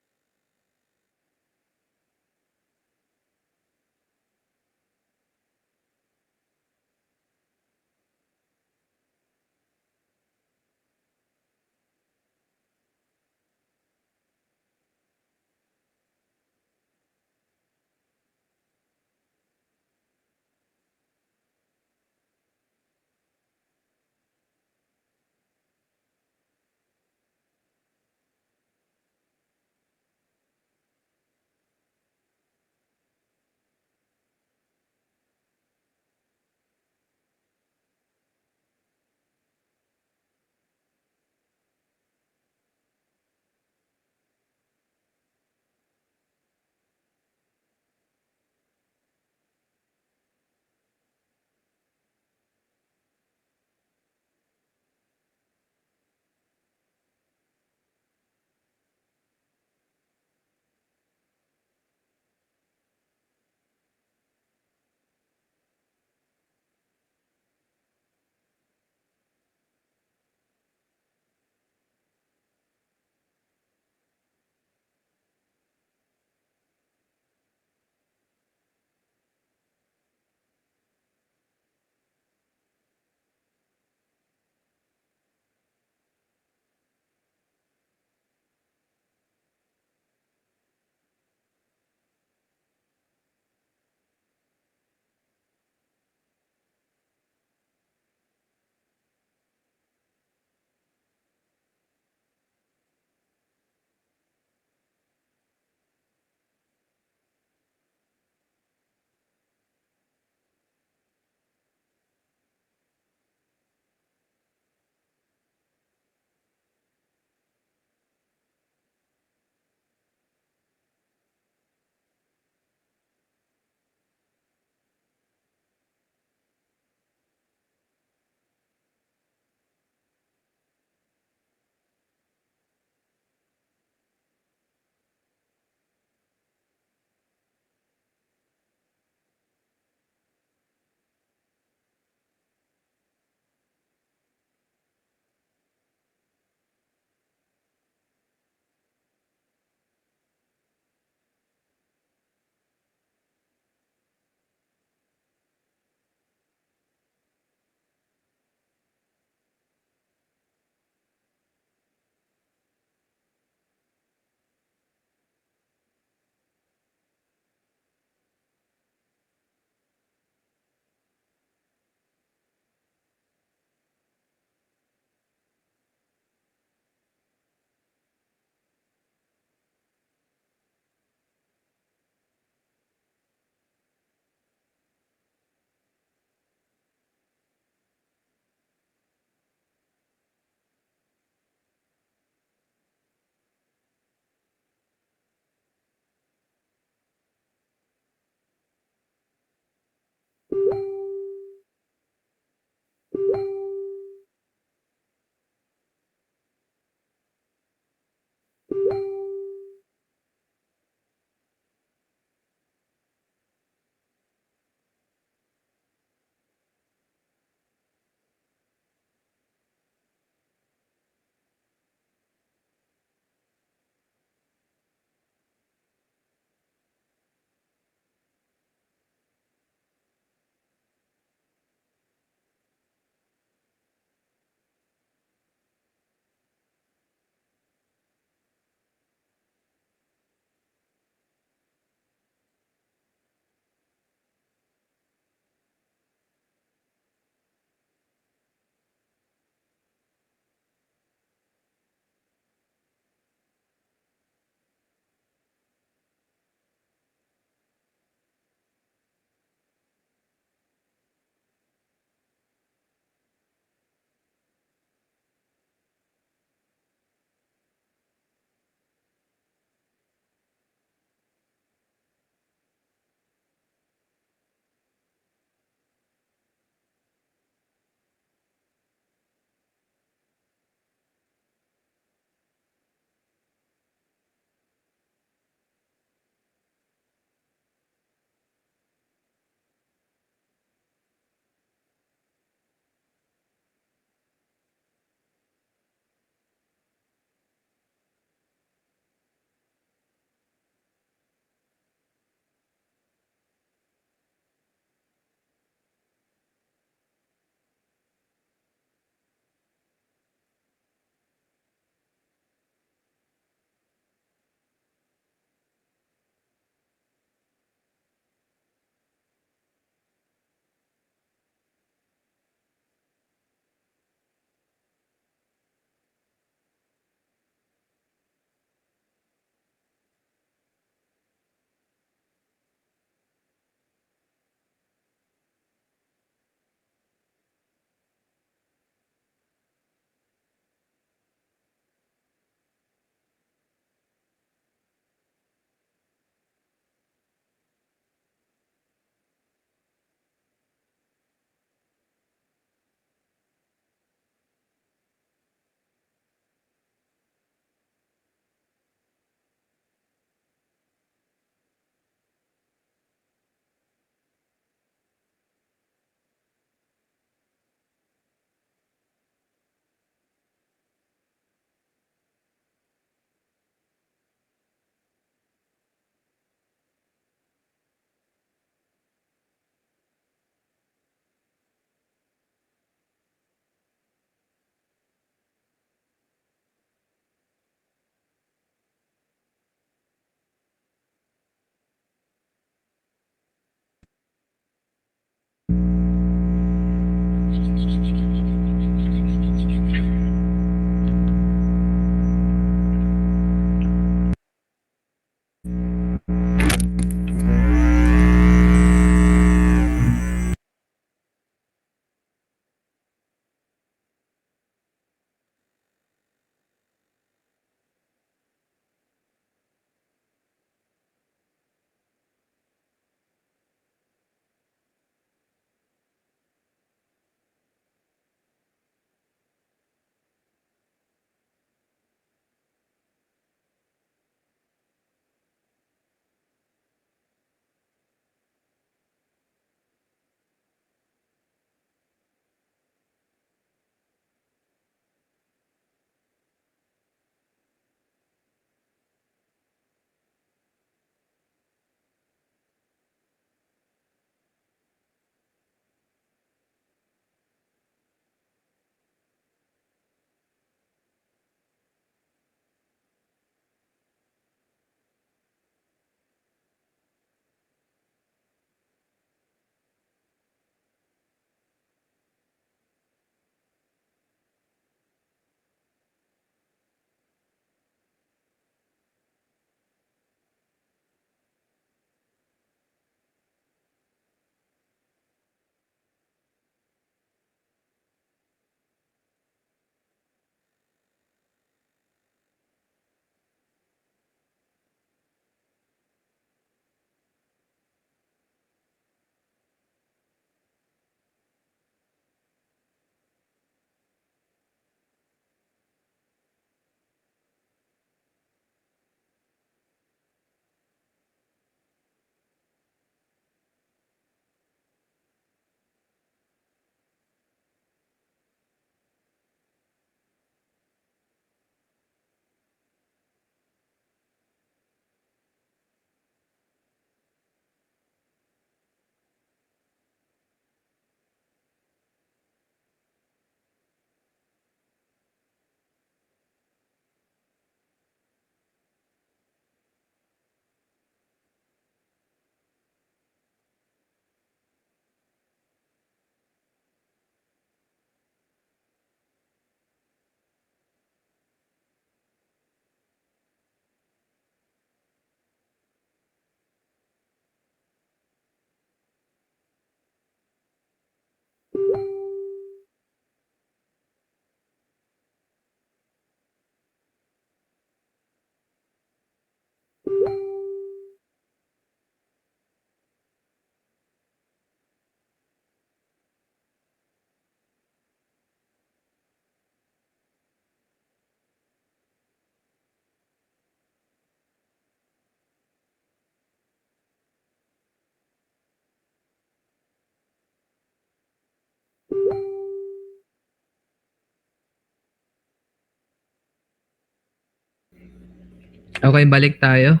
Okay, balik tayo.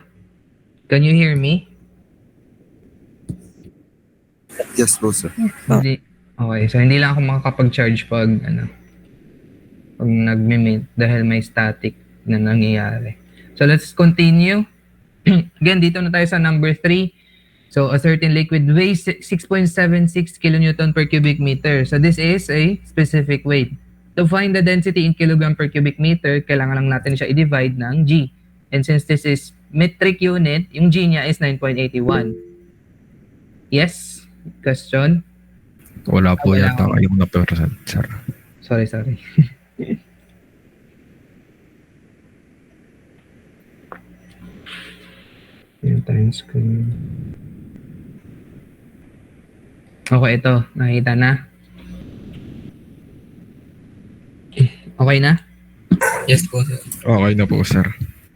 Can you hear me? Yes po, sir. Hindi. Okay, so hindi lang ako makakapag-charge pag pag nagme-mint dahil may static na nangyayari. So let's continue. Again, dito na tayo sa number 3. So a certain liquid weighs 6.76 kilonewton per cubic meter. So this is a specific weight. To find the density in kilogram per cubic meter, kailangan lang natin siya i-divide ng G. And since this is metric unit, yung G niya is 9.81. Yes? Question? Wala po Wala yata ako. kayong na-present, sir. Sorry. Yung times ko. Okay, ito. Nakita na. Okay na? Yes po, sir. Okay na po, sir.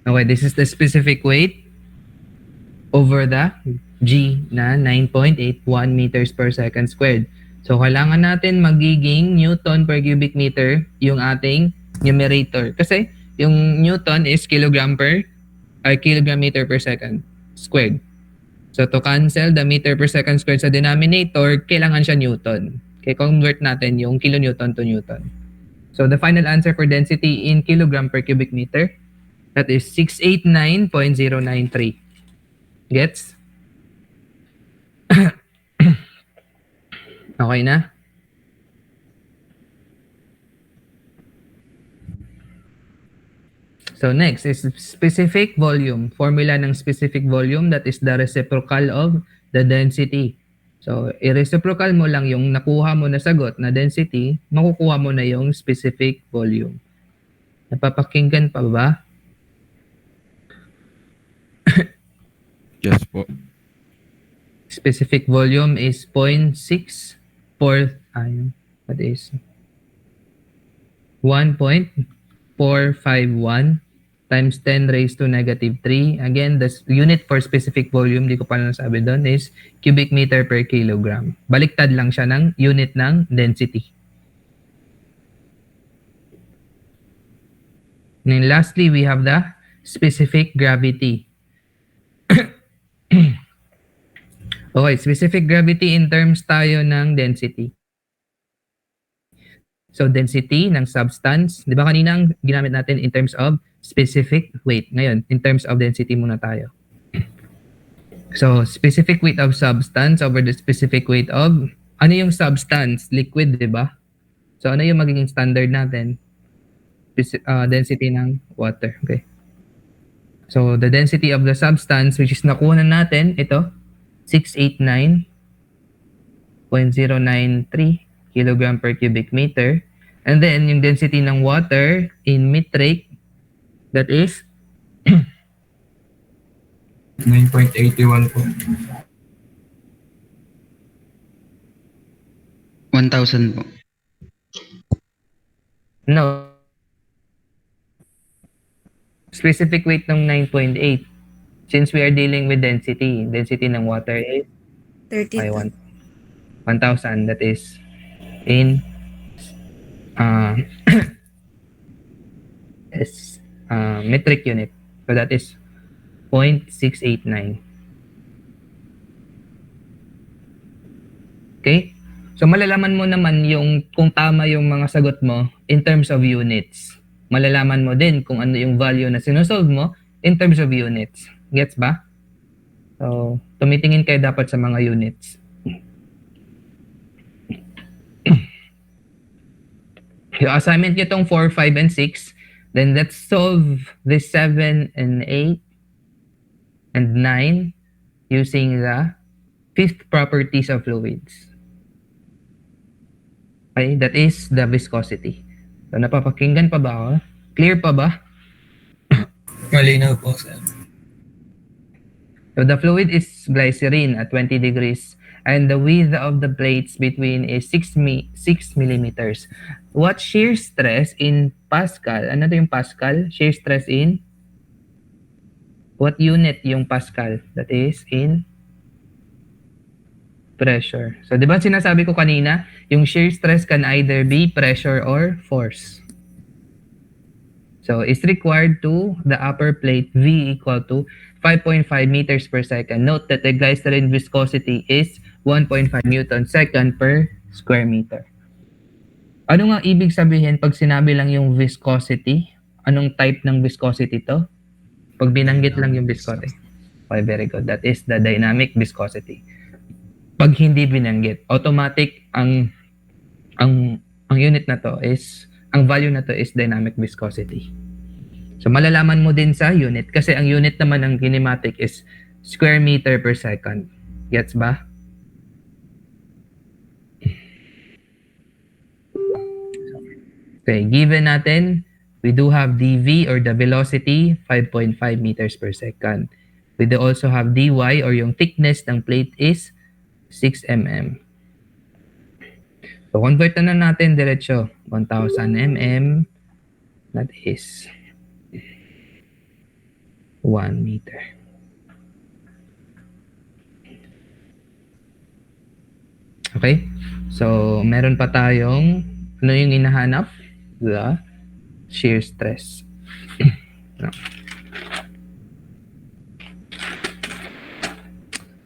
Okay, this is the specific weight over the G na 9.81 meters per second squared. So, kailangan natin magiging Newton per cubic meter yung ating numerator. Kasi, yung Newton is kilogram meter per second squared. So, to cancel the meter per second squared sa denominator, kailangan siya Newton. Okay, convert natin yung kilonewton to Newton. So, the final answer for density in kilogram per cubic meter, that is 689.093. Gets? Okay na? So next is specific volume. Formula ng specific volume, that is the reciprocal of the density. So i-reciprocal mo lang yung nakuha mo na sagot na density, makukuha mo na yung specific volume. Napapakinggan pa ba? Yes po. Specific volume is 0.64, that is 1.451 times 10 raised to negative 3. Again, the unit for specific volume, di ko pa nasabi doon, is cubic meter per kilogram. Baliktad lang siya ng unit ng density. And then lastly, we have the specific gravity. Okay, specific gravity in terms tayo ng density. So density ng substance, di ba kanina ang ginamit natin in terms of specific weight. Ngayon, in terms of density muna tayo. So specific weight of substance over the specific weight of, ano yung substance? Liquid, di ba? So ano yung magiging standard natin? Density ng water. Okay. So the density of the substance, which is nakuha natin, ito, 689.093 kilogram per cubic meter. And then, yung density ng water in metric, that is 9.81 po. 1,000 po. no. Specific weight ng 9.8. Since we are dealing with density, density ng water is 32. 1,000. That is in metric unit. So that is 0.689. Okay? So malalaman mo naman yung kung tama yung mga sagot mo in terms of units. Malalaman mo din kung ano yung value na sinusolve mo in terms of units. Gets ba? So, tumitingin kayo dapat sa mga units. Yung assignment nyo itong 4, 5, and 6, then let's solve this 7 and 8 and 9 using the fifth properties of fluids. Okay, that is the viscosity. So, napapakinggan pa ba ako? Clear pa ba? Malinaw po, sir. So, the fluid is glycerin at 20 degrees and the width of the plates between is 6 millimeters. What shear stress in Pascal? Ano to yung Pascal? Shear stress in? What unit yung Pascal? That is in pressure. So, di ba sinasabi ko kanina, yung shear stress can either be pressure or force. So is required to the upper plate V equal to 5.5 meters per second. Note that the glycerin viscosity is 1.5 newton second per square meter. Ano nga ibig sabihin pag sinabi lang yung viscosity? Anong type ng viscosity to? Pag binanggit lang yung viscosity. Okay, very good. That is the dynamic viscosity. Pag hindi binanggit, automatic ang unit na to is, ang value na to is dynamic viscosity. So malalaman mo din sa unit kasi ang unit naman ng kinematic is square meter per second. Gets ba? Okay, given natin, we do have dv or the velocity 5.5 meters per second. We do also have dy or yung thickness ng plate is 6 mm. So convert na natin diretso. 1,000 mm, that is 1 meter. Okay? So meron pa tayong, ano yung hinahanap? The shear stress. No.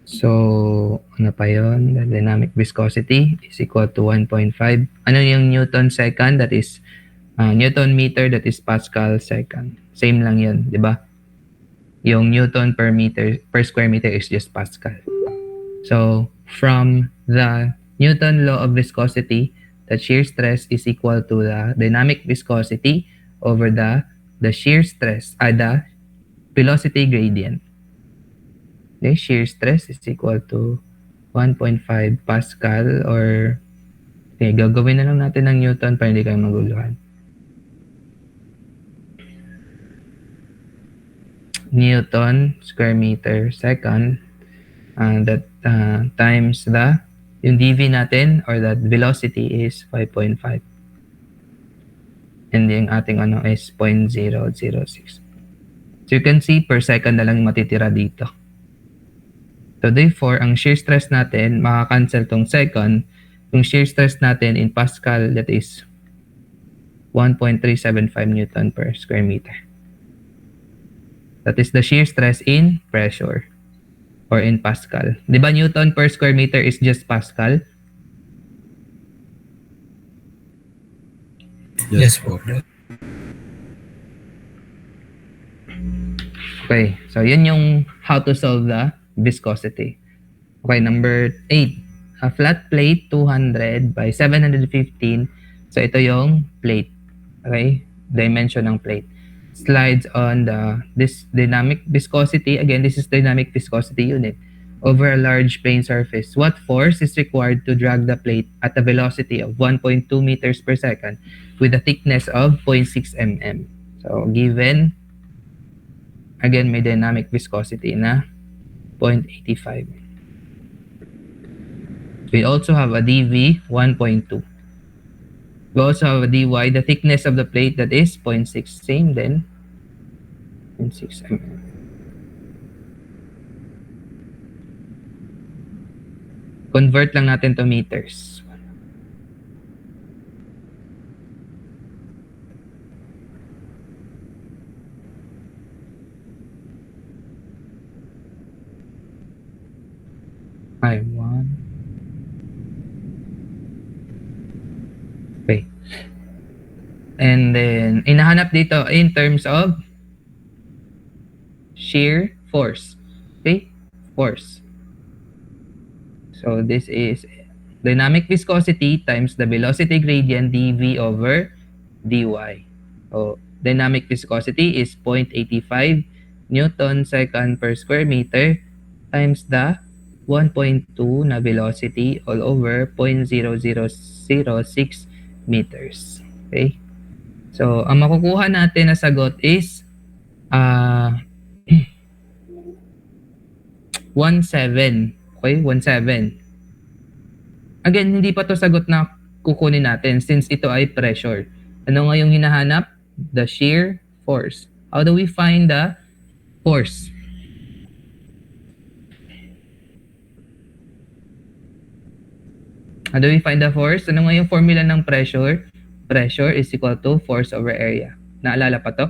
So, ano pa yun? The dynamic viscosity is equal to 1.5. Ano yung Newton second? That is Newton meter, that is Pascal second. Same lang yun, di ba? Yung Newton per meter, per square meter is just Pascal. So, from the Newton law of viscosity, the shear stress is equal to the dynamic viscosity over the shear stress, the velocity gradient. The shear stress is equal to 1.5 Pascal or okay, gagawin na lang natin ng Newton para hindi kayo maguluhan. Newton square meter second that times the yung dv natin or that velocity is 5.5 and yung ating ano is 0.006. So you can see per second na lang matitira dito. So therefore, ang shear stress natin, makakancel tong second. Yung shear stress natin in Pascal, that is 1.375 Newton per square meter. That is the shear stress in pressure or in Pascal. Di ba Newton per square meter is just Pascal? Yes po. Okay, so yun yung how to solve the viscosity. Okay, number 8. A flat plate 200 by 715. So ito yung plate. Okay, dimension ng plate. Slides on this dynamic viscosity. Again, this is dynamic viscosity unit over a large plane surface. What force is required to drag the plate at a velocity of 1.2 meters per second with a thickness of 0.6 mm? So given, again, may dynamic viscosity na 0.85. We also have a dv 1.2. We also have a dy, the thickness of the plate, that is 0.6, same then 0.6 mm. Convert lang natin to meters. I want. Okay. And then, inahanap dito in terms of shear force. Okay? Force. So, this is dynamic viscosity times the velocity gradient dv over dy. So, dynamic viscosity is 0.85 Newton second per square meter times the 1.2 na velocity all over 0.0006 meters. Okay? So, ang makukuha natin na sagot is 1.7. Okay? 1.7. Again, hindi pa to sagot na kukunin natin since ito ay pressure. Ano nga yung hinahanap? The shear force. How do we find the force? How do we find the force? Ano nga yung formula ng pressure? Pressure is equal to force over area. Naalala pa to?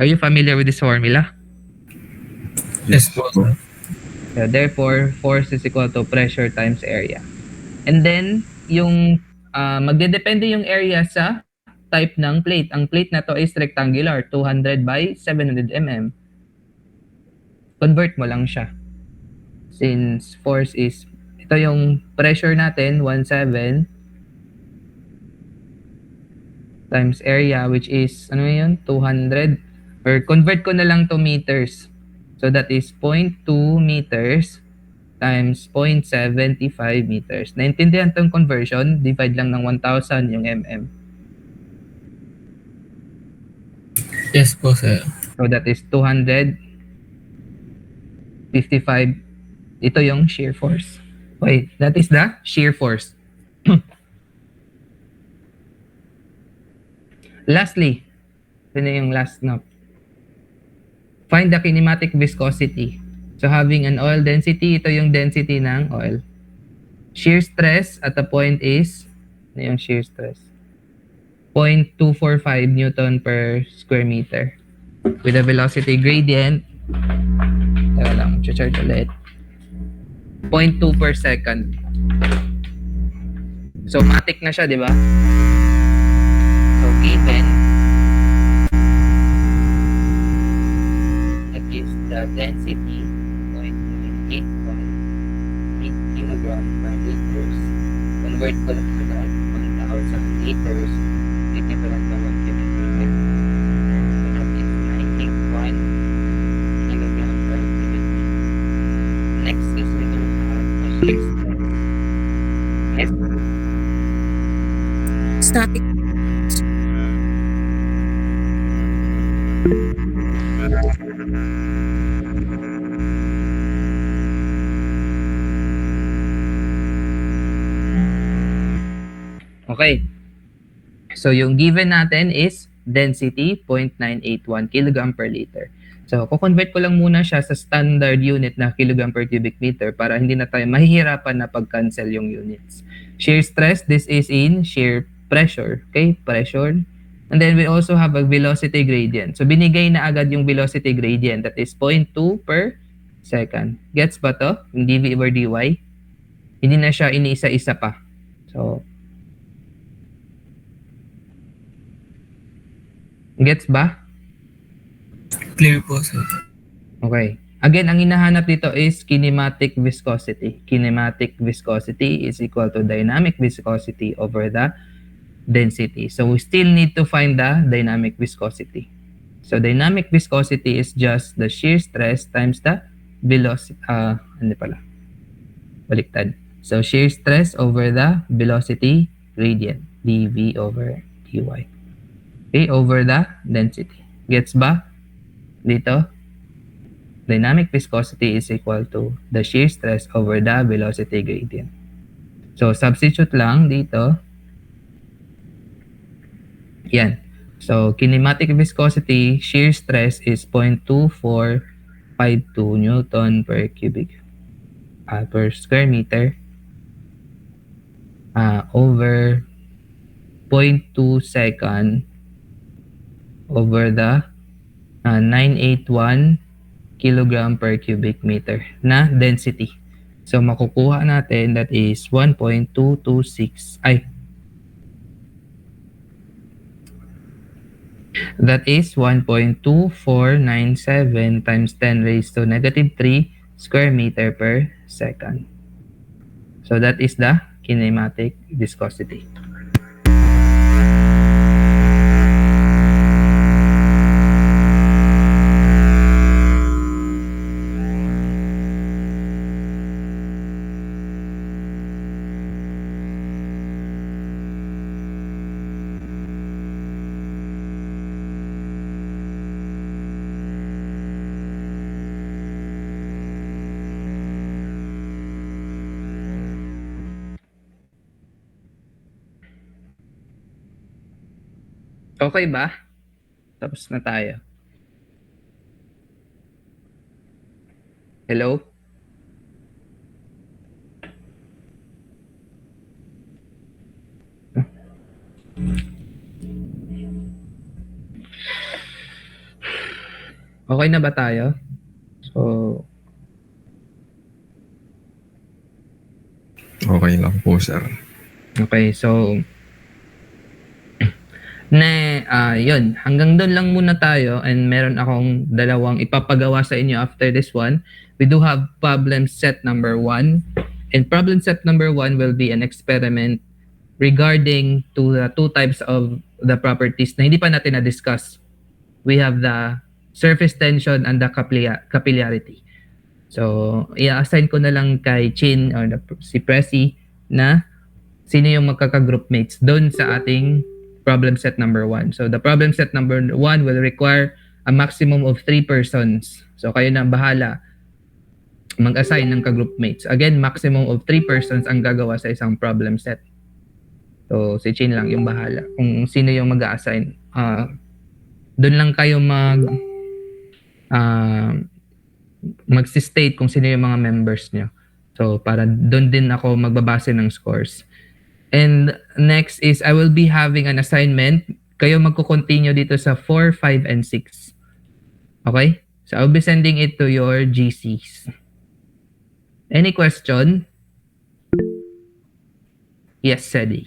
Are you familiar with this formula? Yes po, sir. So therefore, force is equal to pressure times area. And then, yung magdedepende yung area sa type ng plate. Ang plate na to is rectangular, 200 by 700 mm. Convert mo lang siya. Since force is, ito yung pressure natin, 17 times area, which is, ano yun, 200. Or convert ko na lang to meters. So that is 0.2 meters times 0.75 meters. Naintindihan tong conversion, divide lang ng 1,000 yung mm. Yes po, sir. So that is 255. Ito yung shear force. Wait, that is the shear force. Lastly, ito na yung last na. Find the kinematic viscosity. So having an oil density, ito yung density ng oil. Shear stress at the point is, ano yung shear stress? 0.245 Newton per square meter. With a velocity gradient, teka lang, chart ulit. 0.2 per second. So, matic na siya, di ba? So, given, that is the density, 0.981 kilogram per liters. Convert ko lang ito na 1,000 liters, equivalent to 1 cubic meter. So, that is 91 kilogram per cubic meter. Next is we do have a shear stress. Yes. Static. Okay. So, yung given natin is density 0.981 kilogram per liter. So, kukonvert ko lang muna siya sa standard unit na kilogram per cubic meter para hindi na tayo mahihirapan na pag-cancel yung units. Shear stress, this is in shear pressure. Okay, pressure. And then we also have a velocity gradient. So, binigay na agad yung velocity gradient. That is 0.2 per second. Gets ba to? Yung dv over dy. Hindi na siya iniisa-isa pa. So, gets ba? Clear po, sir. Okay. Again, ang hinahanap dito is kinematic viscosity. Kinematic viscosity is equal to dynamic viscosity over the density. So we still need to find the dynamic viscosity. So dynamic viscosity is just the shear stress times the velocity. Ano pala? Baliktad. So shear stress over the velocity gradient. dv over dy. Okay, over the density. Gets ba? Dito? Dynamic viscosity is equal to the shear stress over the velocity gradient. So, substitute lang dito. Yan. So, kinematic viscosity, shear stress is 0.2452 Newton per cubic per square meter over 0.2 second over the 981 kilogram per cubic meter na density. So, makukuha natin that is 1.226 that is 1.2497 times 10 raised to negative 3 square meter per second. So, that is the kinematic viscosity. Okay ba? Tapos na tayo. Hello? Okay na ba tayo? So, Okay lang po, sir. okay. So, yun. Hanggang doon lang muna tayo and meron akong dalawang ipapagawa sa inyo after this one. We do have problem set number 1. And problem set number 1 will be an experiment regarding to the two types of the properties na hindi pa natin na-discuss. We have the surface tension and the capillarity. So, i-assign ko na lang kay Chin or si Presi na sino yung magkaka-group mates doon sa ating problem set number 1. So, the problem set number 1 will require a maximum of 3 persons. So, kayo na bahala mag-assign ng ka-group mates. Again, maximum of 3 persons ang gagawa sa isang problem set. So, si Chin lang yung bahala kung sino yung mag-assign. Doon lang kayo mag-state kung sino yung mga members nyo. So, para doon din ako magbabase ng scores. And next is, I will be having an assignment. Kayo magko-continue dito sa 4, 5, and 6. Okay? So, I'll be sending it to your GCs. Any question? Yes, Sedi.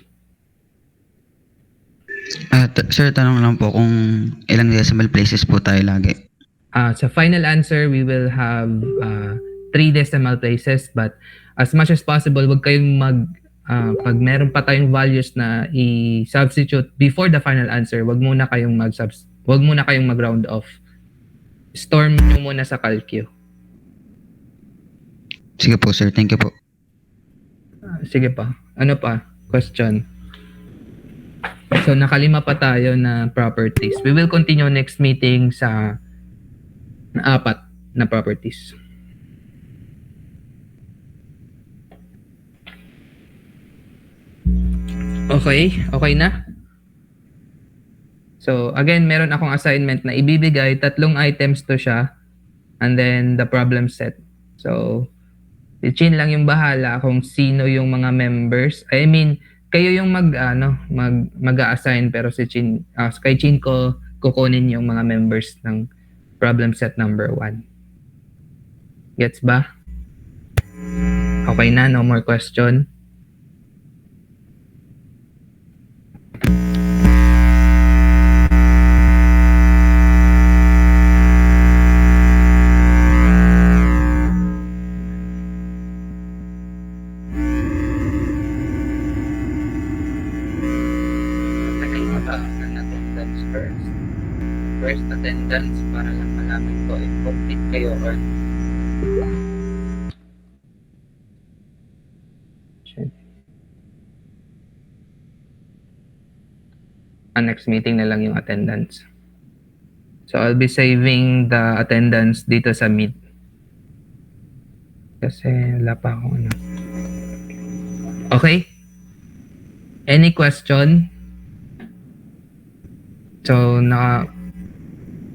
Sir, tanong lang po kung ilang decimal places po tayo lagi. Sa final answer, we will have 3 decimal places, but as much as possible, wag kayong pag meron pa tayong values na i-substitute before the final answer, wag muna kayong mag-round off. Store nyo muna sa calcu. Sige po, sir. Thank you po. Sige pa. Ano pa? Question. So, nakalima pa tayo na properties. We will continue next meeting sa 4 na properties. Okay? Okay na? So, again, meron akong assignment na ibibigay. 3 items to siya. And then, the problem set. So, si Chin lang yung bahala kung sino yung mga members. I mean, kayo yung mag-a-assign pero si Chin, kay Chin ko kukunin yung mga members ng problem set number 1. Gets ba? Okay na, no more question. First attendance para lang malaman ko if complete kayo or next meeting na lang yung attendance. So I'll be saving the attendance dito sa Meet. Kasi wala pa akong ano. Okay? Any question? So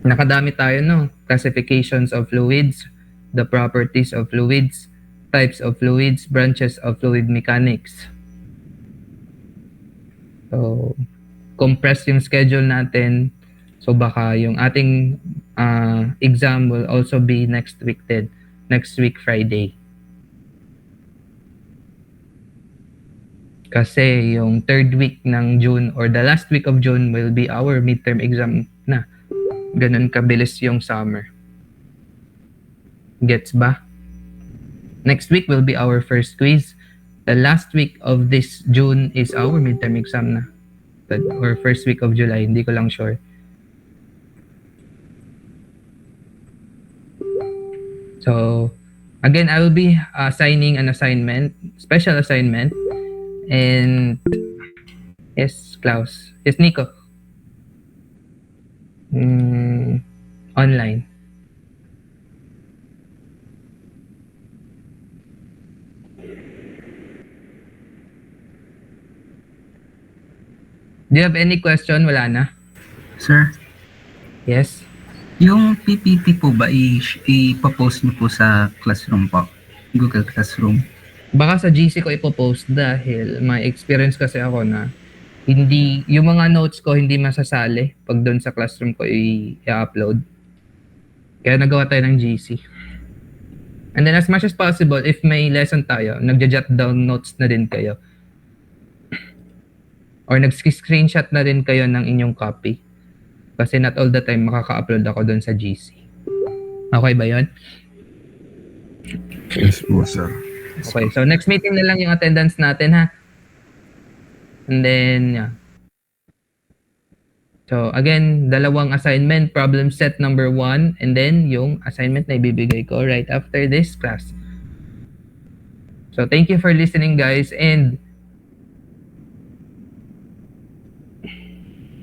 nakadami tayo, no? Classifications of fluids, the properties of fluids, types of fluids, branches of fluid mechanics. So, compress yung schedule natin. So, baka yung ating exam will also be next week din. Next week, Friday. Kasi yung 3rd week ng June or the last week of June will be our midterm exam na. Ganun kabilis yung summer. Gets ba? Next week will be our first quiz. The last week of this June is our midterm exam na. Or first week of July, hindi ko lang sure. So, again, I will be assigning an assignment, special assignment. And, yes, Klaus. Yes, Nico. Online. Do you have any question? Wala na? Sir, Yes? yung PPT po ba ipopost niyo po sa classroom po? Google Classroom? Baka sa GC ko ipopost dahil may experience kasi ako na hindi, yung mga notes ko hindi masasali pag doon sa classroom ko i-upload. Kaya nagawa tayo ng GC. And then as much as possible, if may lesson tayo, nagja-jot down notes na din kayo. Or nag-screenshot na rin kayo ng inyong copy. Kasi not all the time makaka-upload ako doon sa GC. Okay ba yun? Yes po, sir. Okay, so next meeting na lang yung attendance natin ha. And then, yeah. So again, dalawang assignment, problem set number 1, and then yung assignment na ibibigay ko right after this class. So thank you for listening guys, and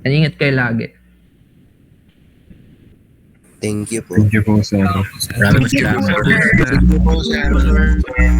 ingat kayo lagi. Thank you po. Thank you po, sir. Maraming salamat. Thank you po, sir.